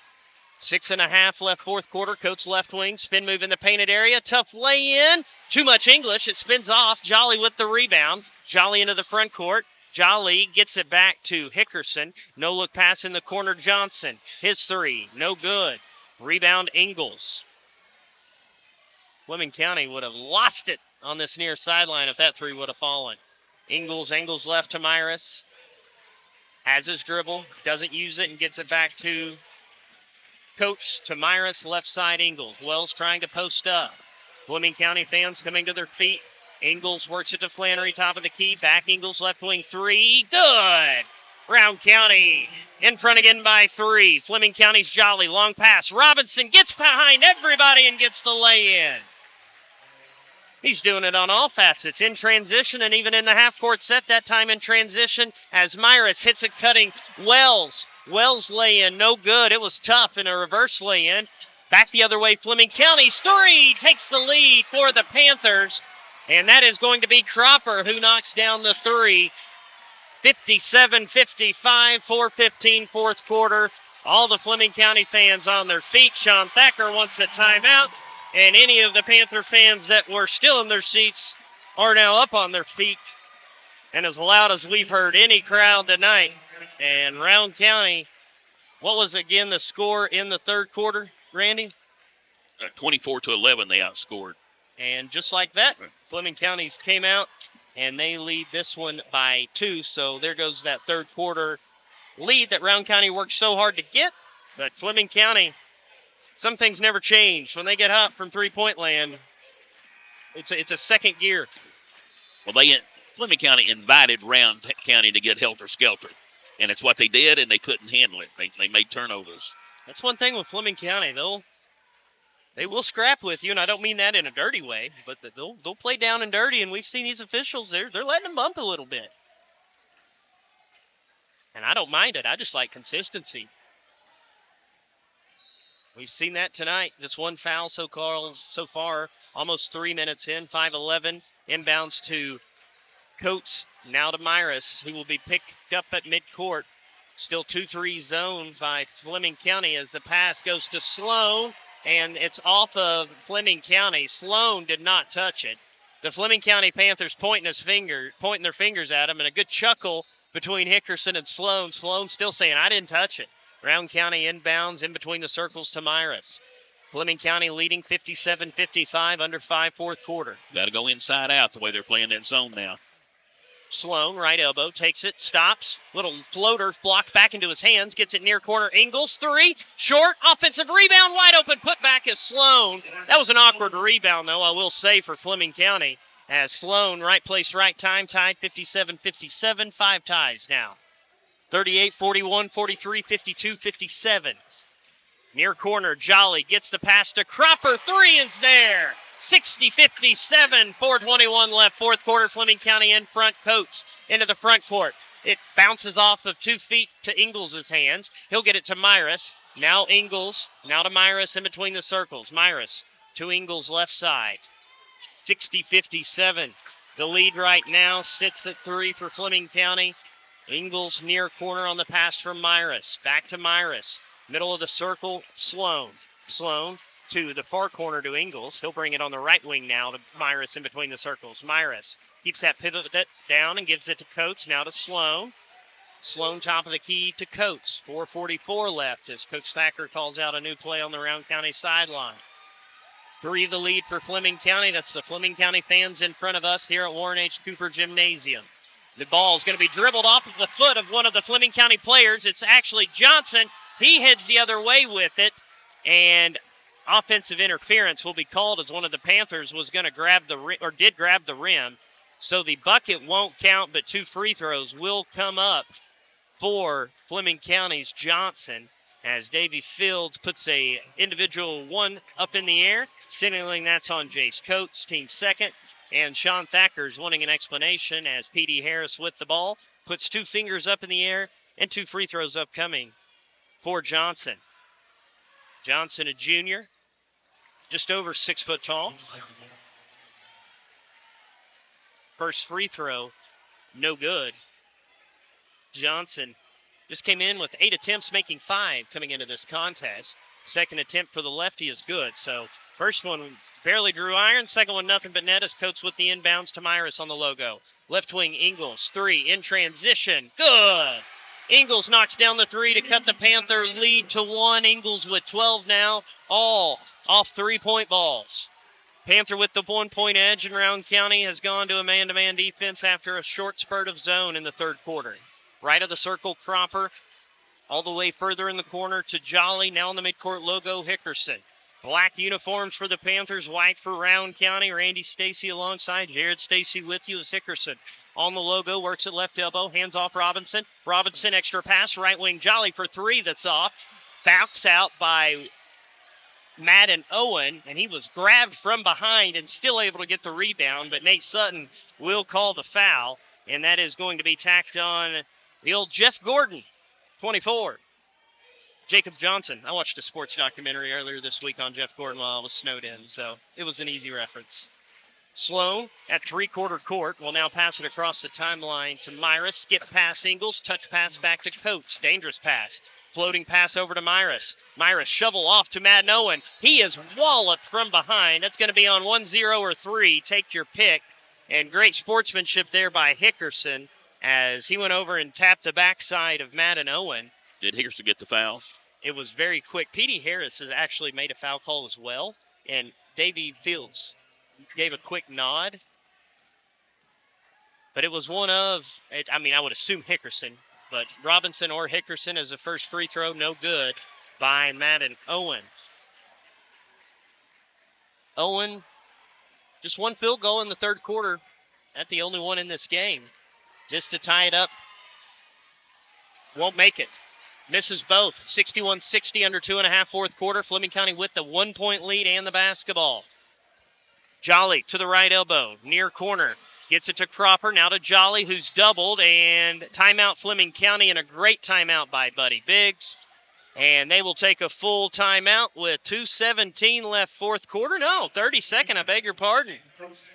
6.5 left fourth quarter. Coates left wing, spin move in the painted area. Tough lay-in. Too much English. It spins off. Jolly with the rebound. Jolly into the front court. Jolly gets it back to Hickerson. No-look pass in the corner. Johnson. His three. No good. Rebound Ingalls. Fleming County would have lost it on this near sideline if that three would have fallen. Ingalls left to Myris. Has his dribble. Doesn't use it and gets it back to Coates to Myris. Left side Ingalls. Wells trying to post up. Fleming County fans coming to their feet. Ingalls works it to Flannery, top of the key. Back Ingalls, left wing three. Good! Rowan County in front again by 3. Fleming County's Jolly. Long pass. Robinson gets behind everybody and gets the lay-in. He's doing it on all facets, in transition and even in the half-court set, that time in transition, as Myris hits it cutting Wells. Wells lay-in, no good. It was tough in a reverse lay-in. Back the other way, Fleming County's 3 takes the lead for the Panthers, and that is going to be Cropper who knocks down the 3. 57-55, 4:15 fourth quarter. All the Fleming County fans on their feet. Sean Thacker wants a timeout. And any of the Panther fans that were still in their seats are now up on their feet. And as loud as we've heard any crowd tonight. And Rowan County, what was again the score in the third quarter, Randy? 24-11 they outscored. And just like that, Fleming County's came out and they lead this one by 2. So there goes that third quarter lead that Rowan County worked so hard to get. But Fleming County, some things never change. When they get hot from three-point land, it's a second gear. Well, Fleming County invited Rowan County to get helter-skelter, and it's what they did, and they couldn't handle it. They made turnovers. That's one thing with Fleming County. They will scrap with you, and I don't mean that in a dirty way, but they'll play down and dirty, and we've seen these officials, they're letting them bump a little bit. And I don't mind it. I just like consistency. We've seen that tonight. Just one foul so far. Almost 3 minutes in. 5-11. Inbounds to Coates. Now to Myris, who will be picked up at midcourt. Still 2-3 zone by Fleming County as the pass goes to Sloan. And it's off of Fleming County. Sloan did not touch it. The Fleming County Panthers pointing their fingers at him. And a good chuckle between Hickerson and Sloan. Sloan still saying, I didn't touch it. Rowan County inbounds in between the circles to Myris. Fleming County leading 57-55 under 5 fourth quarter. Got to go inside out the way they're playing that zone now. Sloan, right elbow, takes it, stops. Little floater blocked back into his hands. Gets it near corner. Ingalls, 3. Short, offensive rebound, wide open. Put back is Sloan. That was an awkward rebound, though, I will say, for Fleming County. As Sloan, right place, right time, tied 57-57. 5 ties now. 38, 41, 43, 52, 57. Near corner, Jolly gets the pass to Cropper. 3 is there. 60-57, 4:21 left. Fourth quarter, Fleming County in front. Coates into the front court. It bounces off of 2 feet to Ingalls' hands. He'll get it to Myris. Now Ingalls. Now to Myris in between the circles. Myris to Ingalls' left side. 60-57. The lead right now sits at 3 for Fleming County. Ingalls near corner on the pass from Myris. Back to Myris. Middle of the circle, Sloan. Sloan to the far corner to Ingles. He'll bring it on the right wing now to Myris in between the circles. Myris keeps that pivot down and gives it to Coates. Now to Sloan. Sloan top of the key to Coates. 4:44 left as Coach Thacker calls out a new play on the Rowan County sideline. 3 the lead for Fleming County. That's the Fleming County fans in front of us here at Warren H. Cooper Gymnasium. The ball is going to be dribbled off of the foot of one of the Fleming County players. It's actually Johnson. He heads the other way with it, and offensive interference will be called as one of the Panthers was going to grab did grab the rim. So the bucket won't count, but 2 free throws will come up for Fleming County's Johnson as Davy Fields puts a individual one up in the air, signaling that's on Jace Coates, team second. And Sean Thacker's wanting an explanation as P.D. Harris with the ball puts 2 fingers up in the air and 2 free throws upcoming for Johnson. Johnson, a junior, just over 6 foot tall. First free throw, no good. Johnson just came in with 8 attempts, making 5 coming into this contest. Second attempt for the lefty is good. So first one barely drew iron. Second one nothing but net as Coates with the inbounds to Myris on the logo. Left wing Ingles, 3 in transition. Good. Ingles knocks down the 3 to cut the Panther lead to 1. Ingles with 12 now, all off 3-point balls. Panther with the 1-point edge, and Rowan County has gone to a man-to-man defense after a short spurt of zone in the third quarter. Right of the circle, Cropper. All the way further in the corner to Jolly. Now in the midcourt logo, Hickerson. Black uniforms for the Panthers, white for Rowan County. Randy Stacy alongside Jared Stacy with you as Hickerson. On the logo, works at left elbow, hands off Robinson. Robinson, extra pass, right wing Jolly for 3, that's off. Bounce out by Madden Owen, and he was grabbed from behind and still able to get the rebound, but Nate Sutton will call the foul, and that is going to be tacked on the old Jeff Gordon, 24. Jacob Johnson. I watched a sports documentary earlier this week on Jeff Gordon while I was snowed in, so it was an easy reference. Sloan at three-quarter court will now pass it across the timeline to Myris. Skip pass Ingles, touch pass back to Coates. Dangerous pass. Floating pass over to Myris. Myris shovel off to Madden Owen. He is walloped from behind. That's going to be on 1-0 or 3. Take your pick. And great sportsmanship there by Hickerson as he went over and tapped the backside of Madden Owen. Did Hickerson get the foul? It was very quick. P.D. Harris has actually made a foul call as well, and Davy Fields gave a quick nod. But it was one of, I would assume Hickerson, but Robinson or Hickerson as a first free throw, no good by Madden Owen. Owen, just one field goal in the third quarter. That's the only one in this game. Just to tie it up. Won't make it. Misses both. 61-60 under 2.5 fourth quarter. Fleming County with the 1-point lead and the basketball. Jolly to the right elbow. Near corner. Gets it to Cropper. Now to Jolly, who's doubled. And timeout Fleming County, and a great timeout by Buddy Biggs. And they will take a full timeout with 2:17 left fourth quarter. No, 30-second, I beg your pardon.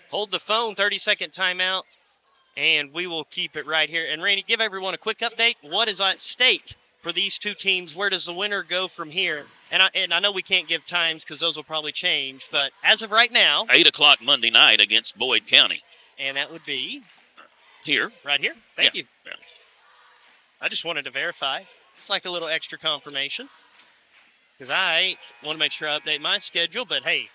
Hold the phone, 30-second timeout. And we will keep it right here. And Randy, give everyone a quick update. What is at stake for these two teams? Where does the winner go from here? And I know we can't give times because those will probably change. But as of right now, 8 o'clock Monday night against Boyd County. And that would be here. Right here. Thank you. Yeah. I just wanted to verify. It's like a little extra confirmation. Because I want to make sure I update my schedule. But, hey,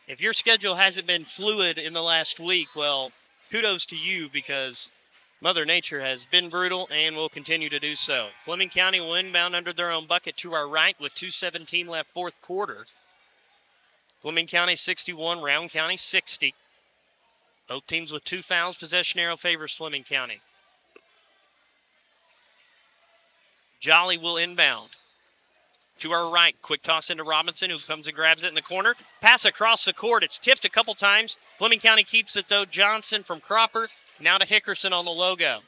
if your schedule hasn't been fluid in the last week, well, kudos to you because Mother Nature has been brutal and will continue to do so. Fleming County will inbound under their own bucket to our right with 2:17 left fourth quarter. Fleming County 61, Rowan County 60. Both teams with 2 fouls. Possession arrow favors Fleming County. Jolly will inbound. To our right, quick toss into Robinson, who comes and grabs it in the corner. Pass across the court. It's tipped a couple times. Fleming County keeps it, though. Johnson from Cropper. Now to Hickerson on the logo.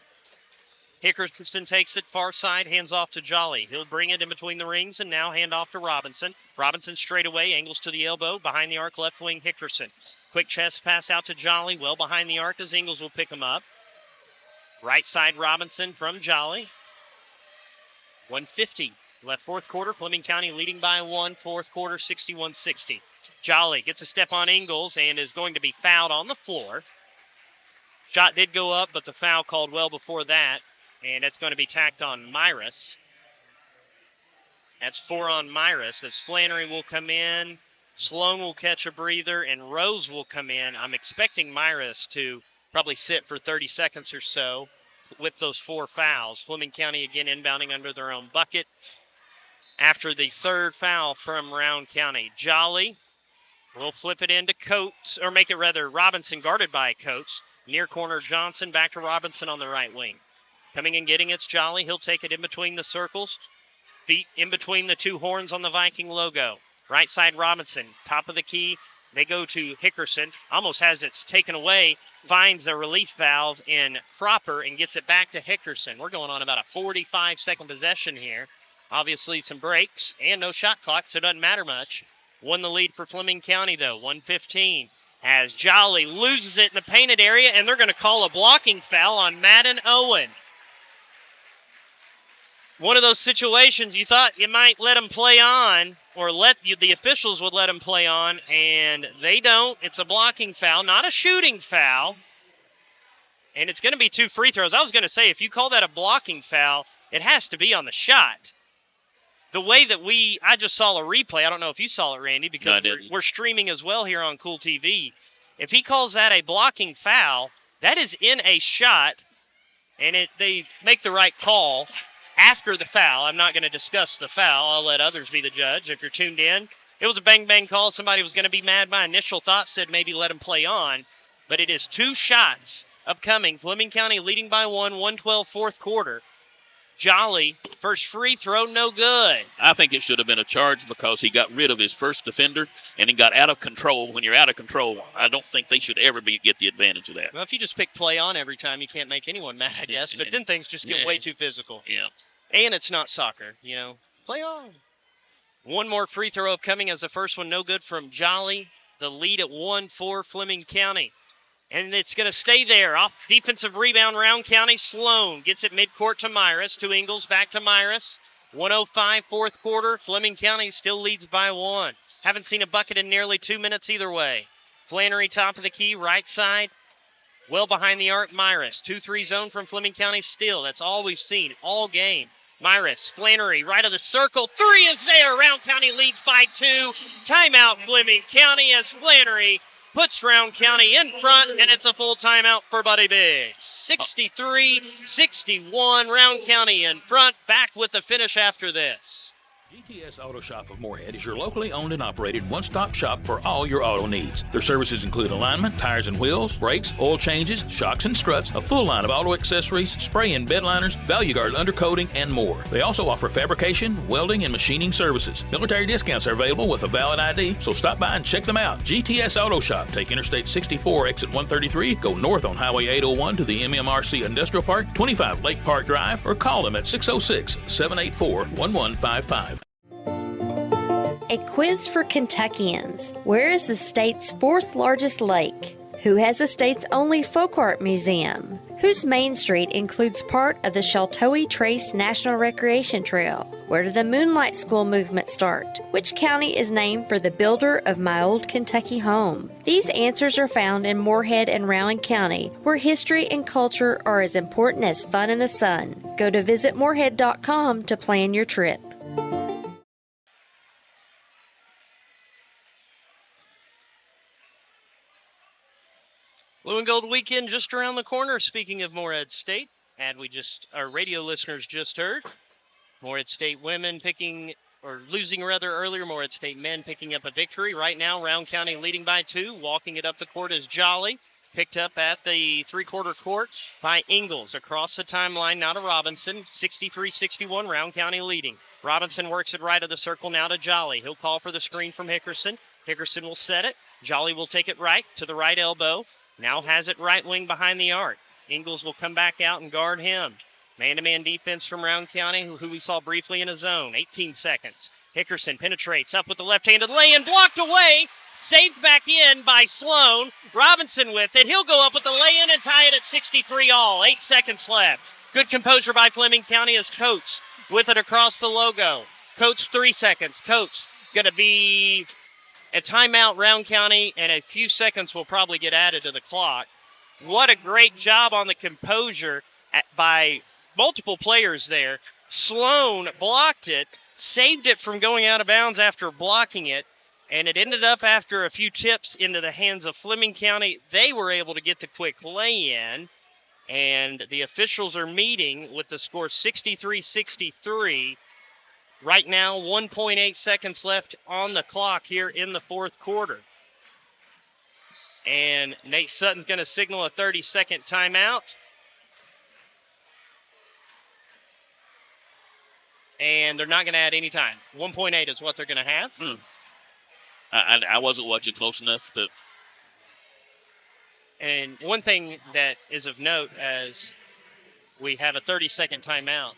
Hickerson takes it far side, hands off to Jolly. He'll bring it in between the rings and now hand off to Robinson. Robinson straight away, angles to the elbow. Behind the arc, left wing Hickerson. Quick chest pass out to Jolly. Well behind the arc as Ingles will pick him up. Right side Robinson from Jolly. 1:50 left fourth quarter. Fleming County leading by 1. Fourth quarter 61-60. Jolly gets a step on Ingles and is going to be fouled on the floor. Shot did go up, but the foul called well before that, and it's going to be tacked on Myris. That's 4 on Myris as Flannery will come in, Sloan will catch a breather, and Rose will come in. I'm expecting Myris to probably sit for 30 seconds or so with those 4 fouls. Fleming County again inbounding under their own bucket after the 3rd foul from Rowan County. Jolly will flip it into Coates, or make it rather Robinson guarded by Coates. Near corner Johnson, back to Robinson on the right wing. Coming and getting it's Jolly. He'll take it in between the circles. Feet in between the 2 horns on the Viking logo. Right side Robinson, top of the key. They go to Hickerson. Almost has it taken away. Finds a relief valve in Cropper and gets it back to Hickerson. We're going on about a 45-second possession here. Obviously some breaks and no shot clock, so it doesn't matter much. Won the lead for Fleming County, though, 1:15. As Jolly loses it in the painted area, and they're going to call a blocking foul on Madden Owen. One of those situations you thought you might let him play on, or the officials would let him play on, and they don't. It's a blocking foul, not a shooting foul. And it's going to be 2 free throws. I was going to say, if you call that a blocking foul, it has to be on the shot. The way that I just saw a replay. I don't know if you saw it, Randy, because we're streaming as well here on Kool TV. If he calls that a blocking foul, that is in a shot, and they make the right call after the foul. I'm not going to discuss the foul. I'll let others be the judge. If you're tuned in, it was a bang-bang call. Somebody was going to be mad. My initial thought said maybe let him play on, but it is 2 shots upcoming. Fleming County leading by 1, 1:12 fourth quarter. Jolly, first free throw, no good. I think it should have been a charge because he got rid of his first defender and he got out of control. When you're out of control, I don't think they should ever get the advantage of that. Well, if you just pick play on every time, you can't make anyone mad, I guess. But then things just get way too physical. Yeah. And it's not soccer, Play on. One more free throw upcoming as the first one no good from Jolly. The lead at 1 for Fleming County. And it's going to stay there. Off defensive rebound, Rowan County. Sloan gets it midcourt to Myris. To Ingles, back to Myris. 1:05 fourth quarter. Fleming County still leads by 1. Haven't seen a bucket in nearly 2 minutes either way. Flannery, top of the key, right side. Well behind the arc, Myris. 2-3 zone from Fleming County still. That's all we've seen all game. Myris, Flannery, right of the circle. 3 is there. Rowan County leads by 2. Timeout, Fleming County, as Flannery puts Rowan County in front, and it's a full timeout for Buddy Biggs. 63-61, Rowan County in front. Back with the finish after this. GTS Auto Shop of Moorhead is your locally owned and operated one-stop shop for all your auto needs. Their services include alignment, tires and wheels, brakes, oil changes, shocks and struts, a full line of auto accessories, spray and bed liners, value guard undercoating, and more. They also offer fabrication, welding, and machining services. Military discounts are available with a valid ID, so stop by and check them out. GTS Auto Shop. Take Interstate 64, exit 133, go north on Highway 801 to the MMRC Industrial Park, 25 Lake Park Drive, or call them at 606-784-1155. A quiz for Kentuckians. Where is the state's 4th largest lake? Who has the state's only folk art museum? Whose Main Street includes part of the Sheltowee Trace National Recreation Trail? Where did the Moonlight School movement start? Which county is named for the builder of my old Kentucky home? These answers are found in Moorhead and Rowan County, where history and culture are as important as fun in the sun. Go to visitmoorhead.com to plan your trip. Blue and Gold weekend just around the corner. Speaking of Moorhead State, our radio listeners just heard, Moorhead State women losing earlier, Moorhead State men picking up a victory. Right now, Rowan County leading by 2. Walking it up the court is Jolly. Picked up at the three-quarter court by Ingles. Across the timeline now to Robinson. 63-61, Rowan County leading. Robinson works it right of the circle now to Jolly. He'll call for the screen from Hickerson. Hickerson will set it. Jolly will take it right to the right elbow. Now has it right wing behind the arc. Ingles will come back out and guard him. Man-to-man defense from Rowan County, who we saw briefly in a zone. 18 seconds. Hickerson penetrates up with the left-handed lay-in, blocked away. Saved back in by Sloan. Robinson with it. He'll go up with the lay-in and tie it at 63 all. 8 seconds left. Good composure by Fleming County as Coates with it across the logo. Coates 3 seconds. Coates going to be a timeout, Rowan County, and a few seconds will probably get added to the clock. What a great job on the composure by multiple players there. Sloan blocked it, saved it from going out of bounds after blocking it, and it ended up after a few tips into the hands of Fleming County. They were able to get the quick lay-in, and the officials are meeting with the score 63-63. Right now, 1.8 seconds left on the clock here in the fourth quarter. And Nate Sutton's going to signal a 30-second timeout. And they're not going to add any time. 1.8 is what they're going to have. I wasn't watching close enough to. And one thing that is of note as we have a 30-second timeout.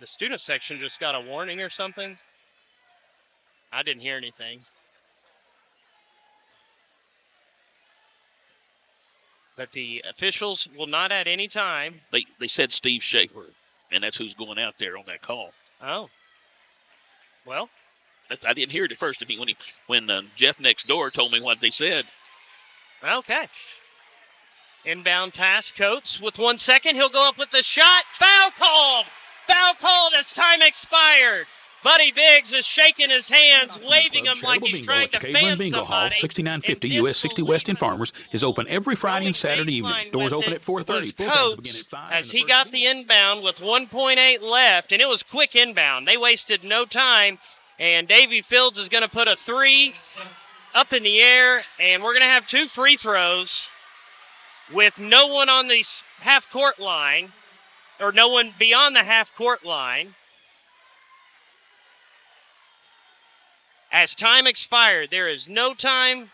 The student section just got a warning or something. I didn't hear anything. But the officials will not add any time. They said Steve Schaefer, and that's who's going out there on that call. Oh. Well. I didn't hear it at first. When Jeff next door told me what they said. Okay. Inbound pass, Coates with 1 second. He'll go up with the shot. Foul called. Foul called as time expired. Buddy Biggs is shaking his hands, waving them like he's trying to fan Bingo Hall, somebody. 6950 US 60 West in Farmers, is open every Friday and Saturday evening. Doors open at 4:30. Coates, as he got the inbound with 1.8 left, and it was quick inbound. They wasted no time, and Davy Fields is going to put a three up in the air, and we're going to have two free throws with no one on the half-court line, or no one beyond the half-court line. As time expired, there is no time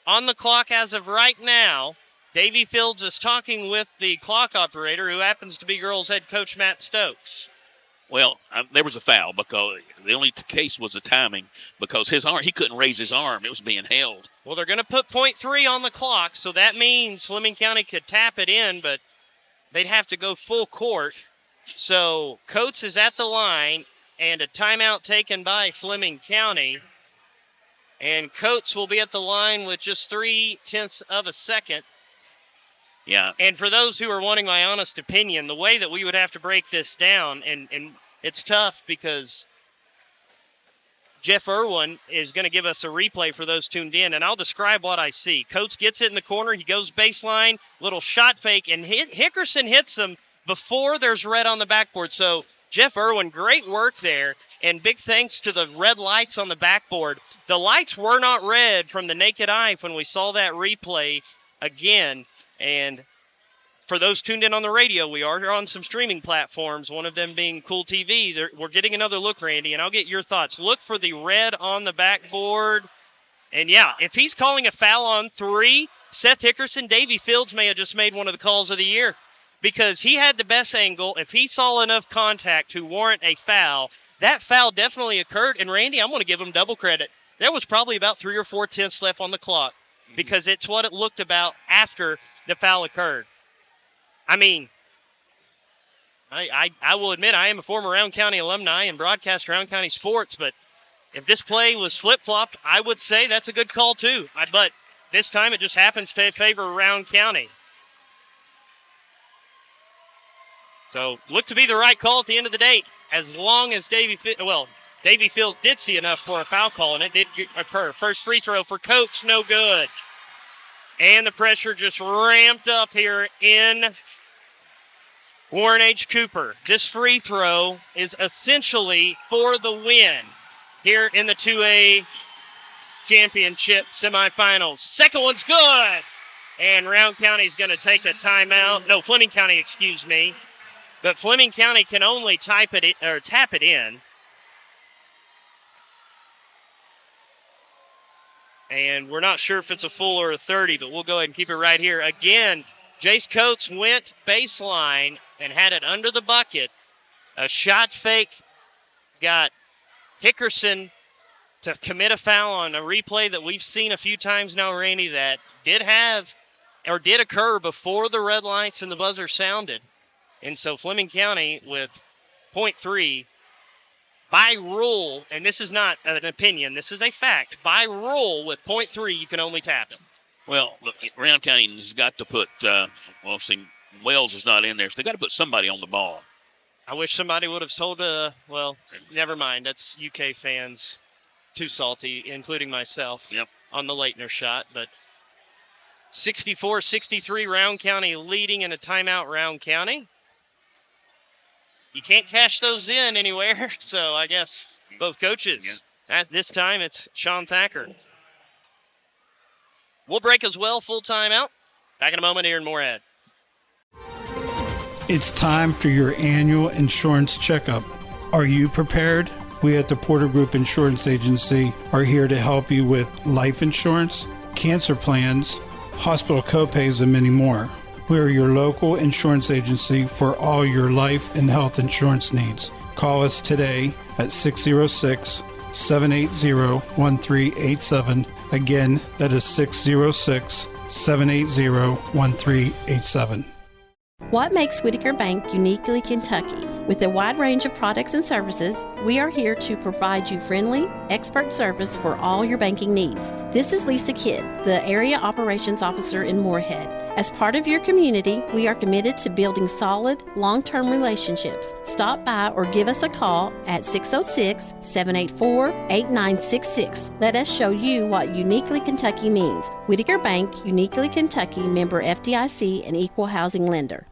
on the clock as of right now. Davy Fields is talking with the clock operator, who happens to be girls head coach Matt Stokes. Well, there was a foul because the only case was the timing because his arm, he couldn't raise his arm. It was being held. Well, they're going to put .3 on the clock, so that means Fleming County could tap it in, but they'd have to go full court. So Coates is at the line, and a timeout taken by Fleming County. And Coates will be at the line with just 0.3 of a second. Yeah. And for those who are wanting my honest opinion, the way that we would have to break this down, and it's tough because Jeff Irwin is going to give us a replay for those tuned in, and I'll describe what I see. Coates gets it in the corner. He goes baseline, little shot fake, and Hickerson hits him before there's red on the backboard. So Jeff Irwin, great work there, and big thanks to the red lights on the backboard. The lights were not red from the naked eye when we saw that replay again. And for those tuned in on the radio, we are on some streaming platforms, one of them being Kool TV. We're getting another look, Randy, and I'll get your thoughts. Look for the red on the backboard. And, yeah, if he's calling a foul on three, Seth Hickerson, Davy Fields may have just made one of the calls of the year, because he had the best angle. If he saw enough contact to warrant a foul, that foul definitely occurred. And, Randy, I'm going to give him double credit. There was probably about 3 or 4 tenths left on the clock, because it's what it looked about after the foul occurred. I mean, I will admit I am a former Rowan County alumni and broadcast Rowan County sports, but if this play was flip-flopped, I would say that's a good call too. But this time it just happens to favor Rowan County. So, look to be the right call at the end of the day, as long as Davy Fields did see enough for a foul call, and it did occur. First free throw for Coates, no good. And the pressure just ramped up here in Warren H. Cooper. This free throw is essentially for the win here in the 2A championship semifinals. Second one's good. And Rowan County's going to take a timeout. No, Fleming County, excuse me. But Fleming County can only tap it in. And we're not sure if it's a full or a 30, but we'll go ahead and keep it right here. Again, Jace Coates went baseline and had it under the bucket. A shot fake got Hickerson to commit a foul on a replay that we've seen a few times now, Randy, that did occur before the red lights and the buzzer sounded. And so Fleming County with 0.3, by rule, and this is not an opinion, this is a fact, by rule with 0.3 you can only tap him. Well, look, Rowan County has got to put, see, Wells is not in there, so they've got to put somebody on the ball. I wish somebody would have told, never mind. That's UK fans too salty, including myself, on the Leitner shot. But 64-63, Rowan County leading in a timeout, Rowan County. You can't cash those in anywhere, so I guess both coaches. At this time, it's Sean Thacker. We'll break as well, full timeout. Back in a moment here in Moorhead. It's time for your annual insurance checkup. Are you prepared? We at the Porter Group Insurance Agency are here to help you with life insurance, cancer plans, hospital copays, and many more. We are your local insurance agency for all your life and health insurance needs. Call us today at 606-780-1387. Again, that is 606-780-1387. What makes Whitaker Bank uniquely Kentucky? With a wide range of products and services, we are here to provide you friendly, expert service for all your banking needs. This is Lisa Kidd, the Area Operations Officer in Moorhead. As part of your community, we are committed to building solid, long-term relationships. Stop by or give us a call at 606-784-8966. Let us show you what uniquely Kentucky means. Whitaker Bank, uniquely Kentucky, member FDIC, and equal housing lender.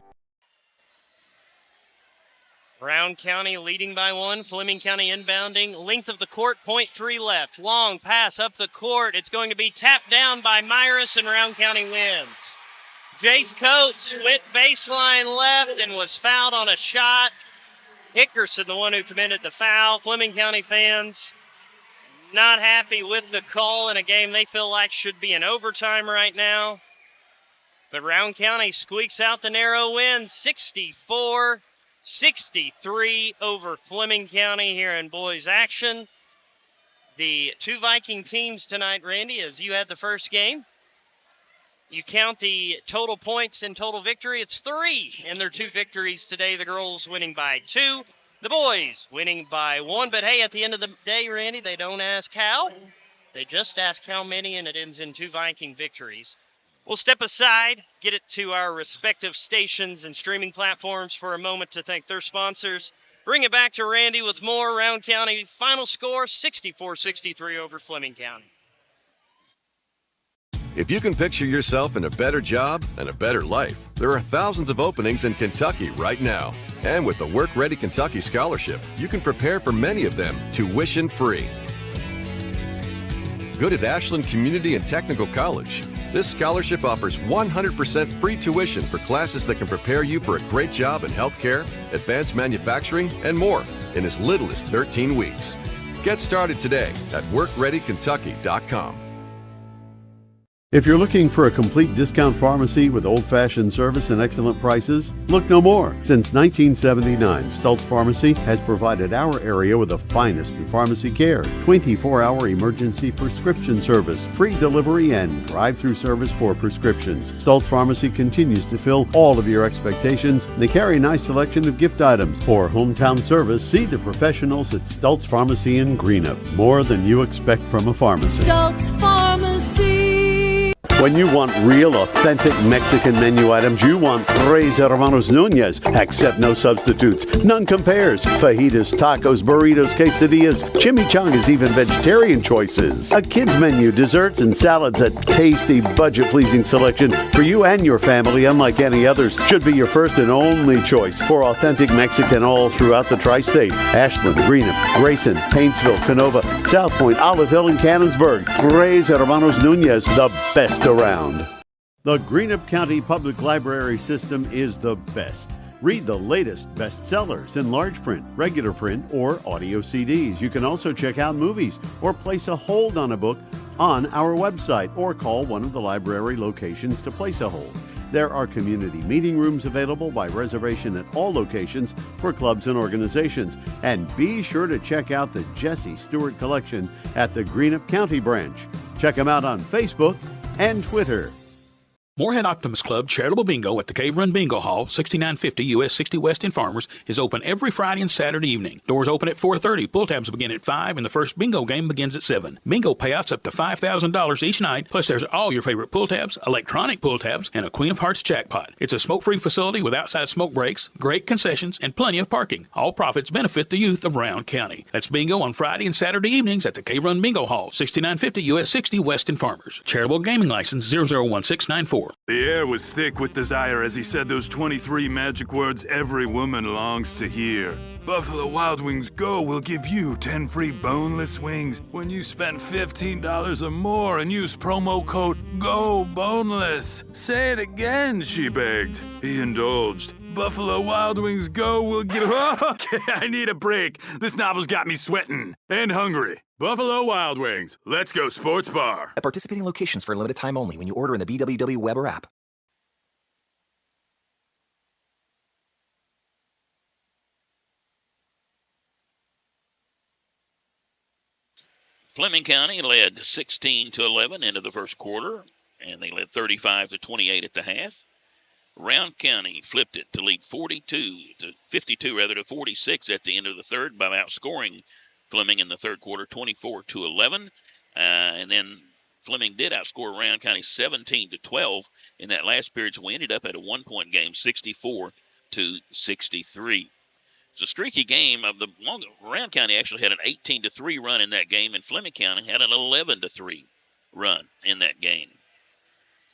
Rowan County leading by 1. Fleming County inbounding. Length of the court, 0.3 left. Long pass up the court. It's going to be tapped down by Myris, and Rowan County wins. Jace Coates went baseline left and was fouled on a shot. Hickerson, the one who committed the foul. Fleming County fans not happy with the call in a game they feel like should be in overtime right now. But Rowan County squeaks out the narrow win, 64-63 over Fleming County here in boys action. The two Viking teams tonight, Randy, as you had the first game. You count the total points and total victory, it's 3 in their 2 victories today. The girls winning by 2, the boys winning by 1. But hey, at the end of the day, Randy, they don't ask how. They just ask how many, and it ends in 2 Viking victories. We'll step aside, get it to our respective stations and streaming platforms for a moment to thank their sponsors. Bring it back to Randy with more. Rowan County final score, 64-63 over Fleming County. If you can picture yourself in a better job and a better life, there are thousands of openings in Kentucky right now. And with the Work Ready Kentucky Scholarship, you can prepare for many of them tuition-free. Good at Ashland Community and Technical College. This scholarship offers 100% free tuition for classes that can prepare you for a great job in healthcare, advanced manufacturing, and more in as little as 13 weeks. Get started today at workreadykentucky.com. If you're looking for a complete discount pharmacy with old-fashioned service and excellent prices, look no more. Since 1979, Stultz Pharmacy has provided our area with the finest in pharmacy care, 24-hour emergency prescription service, free delivery, and drive-through service for prescriptions. Stultz Pharmacy continues to fill all of your expectations. They carry a nice selection of gift items. For hometown service, see the professionals at Stultz Pharmacy in Greenup. More than you expect from a pharmacy. Stultz Pharmacy. When you want real, authentic Mexican menu items, you want Tres Hermanos Nunez. Accept no substitutes. None compares. Fajitas, tacos, burritos, quesadillas, chimichangas, even vegetarian choices. A kids menu, desserts and salads, a tasty, budget-pleasing selection for you and your family, unlike any others, should be your first and only choice for authentic Mexican all throughout the tri-state. Ashland, Greenup, Grayson, Paintsville, Canova, South Point, Olive Hill, and Cannonsburg. Tres Hermanos Nunez, the best around. The Greenup County Public Library system is the best. Read the latest bestsellers in large print, regular print, or audio CDs. You can also check out movies or place a hold on a book on our website or call one of the library locations to place a hold. There are community meeting rooms available by reservation at all locations for clubs and organizations. And be sure to check out the Jesse Stewart collection at the Greenup County branch. Check them out on Facebook and Twitter. Moorhead Optimist Club Charitable Bingo at the Cave Run Bingo Hall, 6950 US 60 West in Farmers, is open every Friday and Saturday evening. Doors open at 4:30, pull tabs begin at 5, and the first bingo game begins at 7. Bingo payouts up to $5,000 each night, plus there's all your favorite pull tabs, electronic pull tabs, and a Queen of Hearts jackpot. It's a smoke-free facility with outside smoke breaks, great concessions, and plenty of parking. All profits benefit the youth of Rowan County. That's bingo on Friday and Saturday evenings at the Cave Run Bingo Hall, 6950 US 60 West in Farmers. Charitable Gaming License 001694. The air was thick with desire as he said those 23 magic words every woman longs to hear. Buffalo Wild Wings Go will give you 10 free boneless wings when you spend $15 or more and use promo code GOBONELESS. Say it again, she begged. He indulged. Buffalo Wild Wings Go will give... Okay, I need a break. This novel's got me sweating and hungry. Buffalo Wild Wings. Let's go sports bar. At participating locations for a limited time only when you order in the BWW web or app. Fleming County led 16-11 into the first quarter, and they led 35-28 at the half. Rowan County flipped it to lead 52-46 at the end of the third by outscoring Fleming in the third quarter 24-11. And then Fleming did outscore Rowan County 17-12 in that last period, so we ended up at a one-point game, 64-63. It's a streaky game. Rowan County actually had an 18-3 run in that game, and Fleming County had an 11-3 run in that game.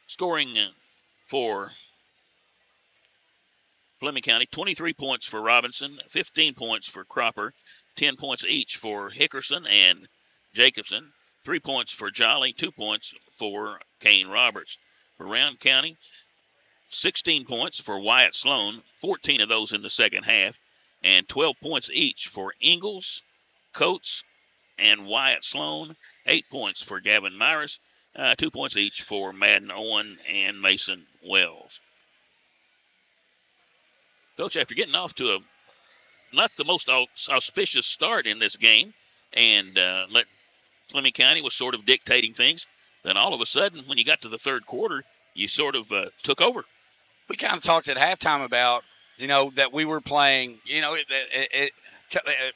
Scoring for Fleming County, 23 points for Robinson, 15 points for Cropper, 10 points each for Hickerson and Jacobson, 3 points for Jolly, 2 points for Kane Roberts. For Rowan County, 16 points for Wyatt Sloan, 14 of those in the second half, and 12 points each for Ingalls, Coates, and Wyatt Sloan, 8 points for Gavin Myers, 2 points each for Madden Owen and Mason Wells. Coach, after getting off to not the most auspicious start in this game, and Fleming County was sort of dictating things, then all of a sudden, when you got to the third quarter, you sort of took over. We kind of talked at halftime about, that we were playing,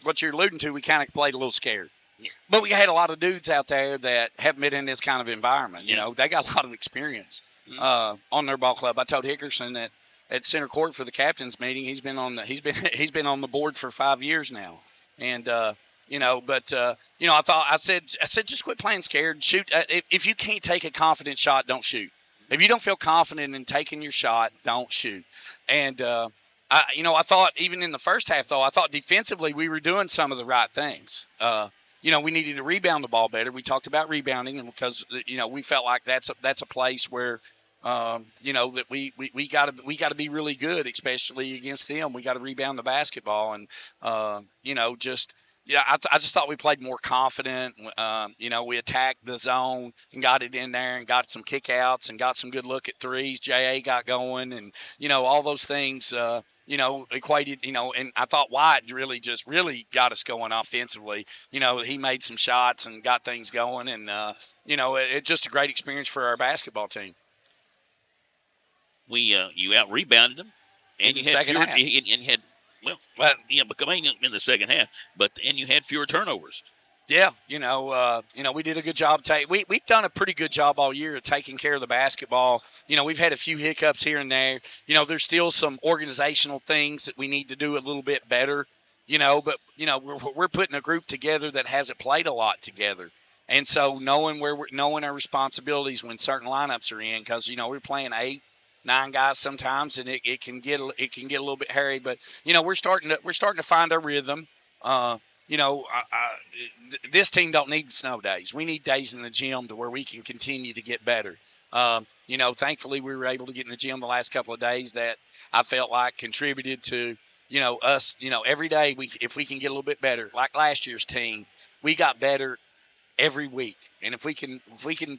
what you're alluding to, we kind of played a little scared. Yeah. But we had a lot of dudes out there that haven't been in this kind of environment. They got a lot of experience on their ball club. I told Hickerson that at center court for the captain's meeting, he's been on the board for 5 years now. And, I said, just quit playing scared. Shoot. If you can't take a confident shot, don't shoot. If you don't feel confident in taking your shot, don't shoot. And, I thought even in the first half, though, I thought defensively we were doing some of the right things. We needed to rebound the ball better. We talked about rebounding, and because we felt like that's a place where that we got to be really good, especially against them. We got to rebound the basketball, and I just thought we played more confident. We attacked the zone and got it in there and got some kickouts and got some good look at threes. J.A. got going, and all those things. Equated, and I thought White really got us going offensively. He made some shots and got things going, and, it's just a great experience for our basketball team. You out-rebounded them, and you had fewer, and you had, in the second half, and you had fewer turnovers. Yeah, we did a good job. We've done a pretty good job all year of taking care of the basketball. We've had a few hiccups here and there. There's still some organizational things that we need to do a little bit better. But we're putting a group together that hasn't played a lot together, and so knowing our responsibilities when certain lineups are in, because we're playing 8, 9 guys sometimes, and it can get a little bit hairy. But we're starting to find our rhythm. This team don't need snow days. We need days in the gym to where we can continue to get better. Thankfully we were able to get in the gym the last couple of days that I felt like contributed to, us, every day if we can get a little bit better. Like last year's team, we got better every week. And if we can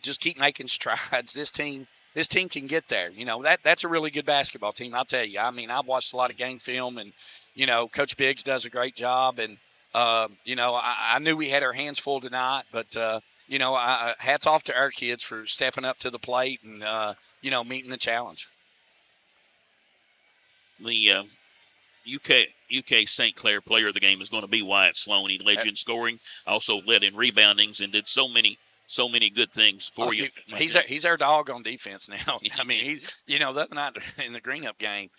just keep making strides, this team can get there. That's a really good basketball team, I'll tell you. I mean, I've watched a lot of game film, and, Coach Biggs does a great job, and I knew we had our hands full tonight, but hats off to our kids for stepping up to the plate and, meeting the challenge. The UK St. Clair player of the game is going to be Wyatt Sloan. He led you in scoring, also led in reboundings, and did so many good things for you. He's our dog on defense now. I mean, the other night in the Greenup game,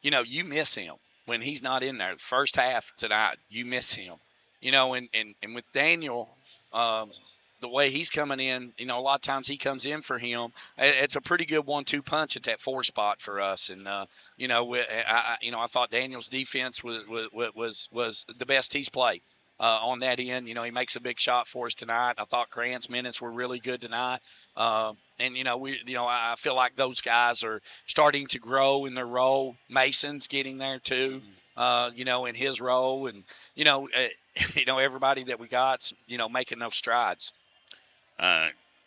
you miss him when he's not in there. The first half tonight, you miss him. And with Daniel, the way he's coming in, a lot of times he comes in for him. It's a pretty good 1-2 punch at that 4 spot for us. And I thought Daniel's defense was the best he's played on that end. He makes a big shot for us tonight. I thought Grant's minutes were really good tonight. I feel like those guys are starting to grow in their role. Mason's getting there too, in his role, and everybody that we got's making those strides.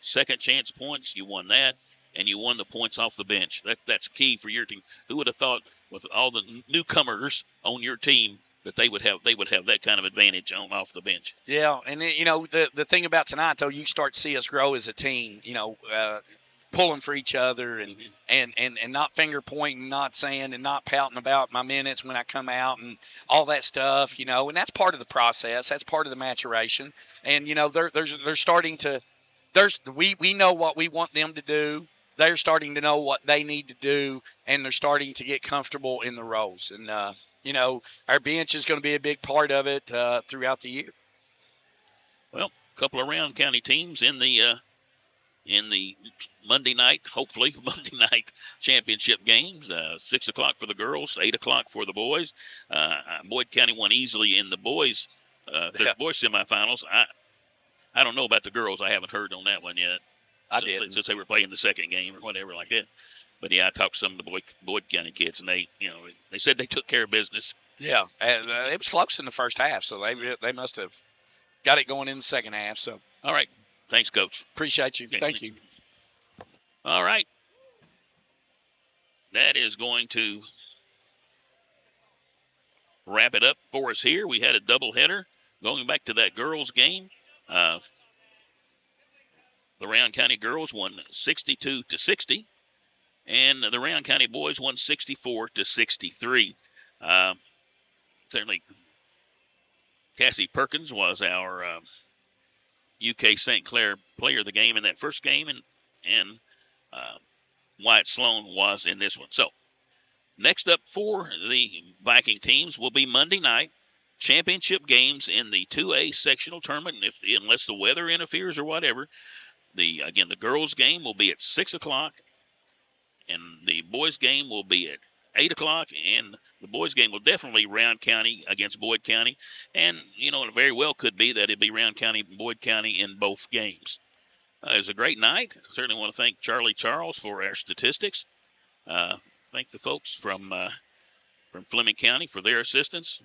Second chance points, you won that, and you won the points off the bench. That's key for your team. Who would have thought with all the newcomers on your team that they would have that kind of advantage off the bench? Yeah, and the thing about tonight though, you start to see us grow as a team. Pulling for each other and not finger pointing, not saying and not pouting about my minutes when I come out and all that stuff. And that's part of the process. That's part of the maturation. And they're starting to. We know what we want them to do. They're starting to know what they need to do, and they're starting to get comfortable in the roles. And our bench is going to be a big part of it throughout the year. Well, a couple of Rowan County teams in the Monday night championship games. 6 o'clock for the girls, 8 o'clock for the boys. Boyd County won easily in the boys semifinals. I don't know about the girls. I haven't heard on that one yet. I did, since they were playing the second game or whatever like that. But yeah, I talked to some of the Boyd County kids, and they said they took care of business. Yeah, it was close in the first half, so they must have got it going in the second half. So all right, thanks, Coach. Appreciate you. Thank you. All right, that is going to wrap it up for us here. We had a doubleheader going back to that girls game. The Rowan County girls won 62-60, and the Rowan County boys won 64-63. Certainly, Cassie Perkins was our UK St. Clair player of the game in that first game, and Wyatt Sloan was in this one. So, next up for the Viking teams will be Monday night championship games in the 2A sectional tournament, unless the weather interferes or whatever. The girls' game will be at 6 o'clock, and the boys' game will be at 8 o'clock, and the boys' game will definitely Rowan County against Boyd County, and, it very well could be that it'd be Rowan County, Boyd County in both games. It was a great night. Certainly want to thank Charlie Charles for our statistics. Thank the folks from Fleming County for their assistance.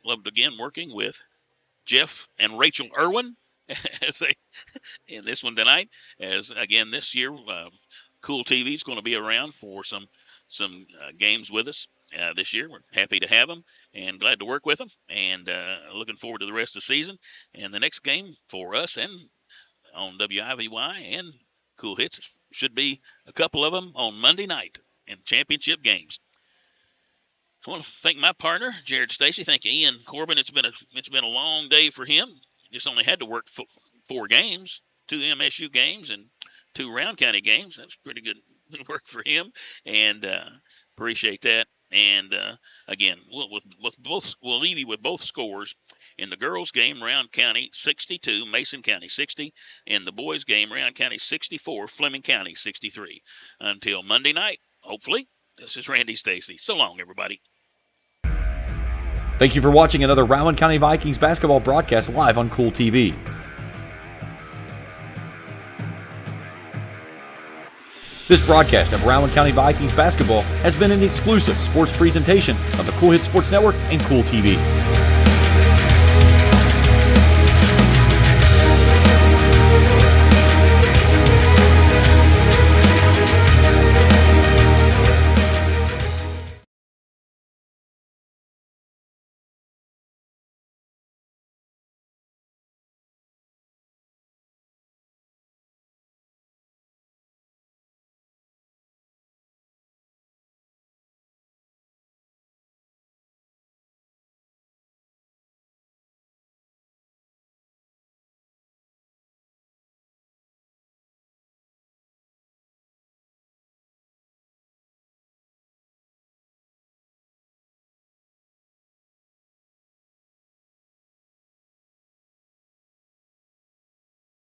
Loved, again, working with Jeff and Rachel Irwin in this one tonight. As, again, this year, Kool TV is going to be around for some games with us this year. We're happy to have them and glad to work with them, and looking forward to the rest of the season. And the next game for us and on WIVY and Kool Hits should be a couple of them on Monday night in championship games. I want to thank my partner, Jared Stacy. Thank you, Ian Corbin. It's been a long day for him. Just only had to work 4 games, 2 MSU games and 2 Rowan County games. That's pretty good work for him, and appreciate that. And again, we'll leave you with both scores. In the girls' game, Rowan County 62, Mason County 60. In the boys' game, Rowan County 64, Fleming County 63. Until Monday night, hopefully. This is Randy Stacy. So long, everybody. Thank you for watching another Rowan County Vikings basketball broadcast live on Kool TV. This broadcast of Rowan County Vikings basketball has been an exclusive sports presentation of the Kool Hits Sports Network and Kool TV.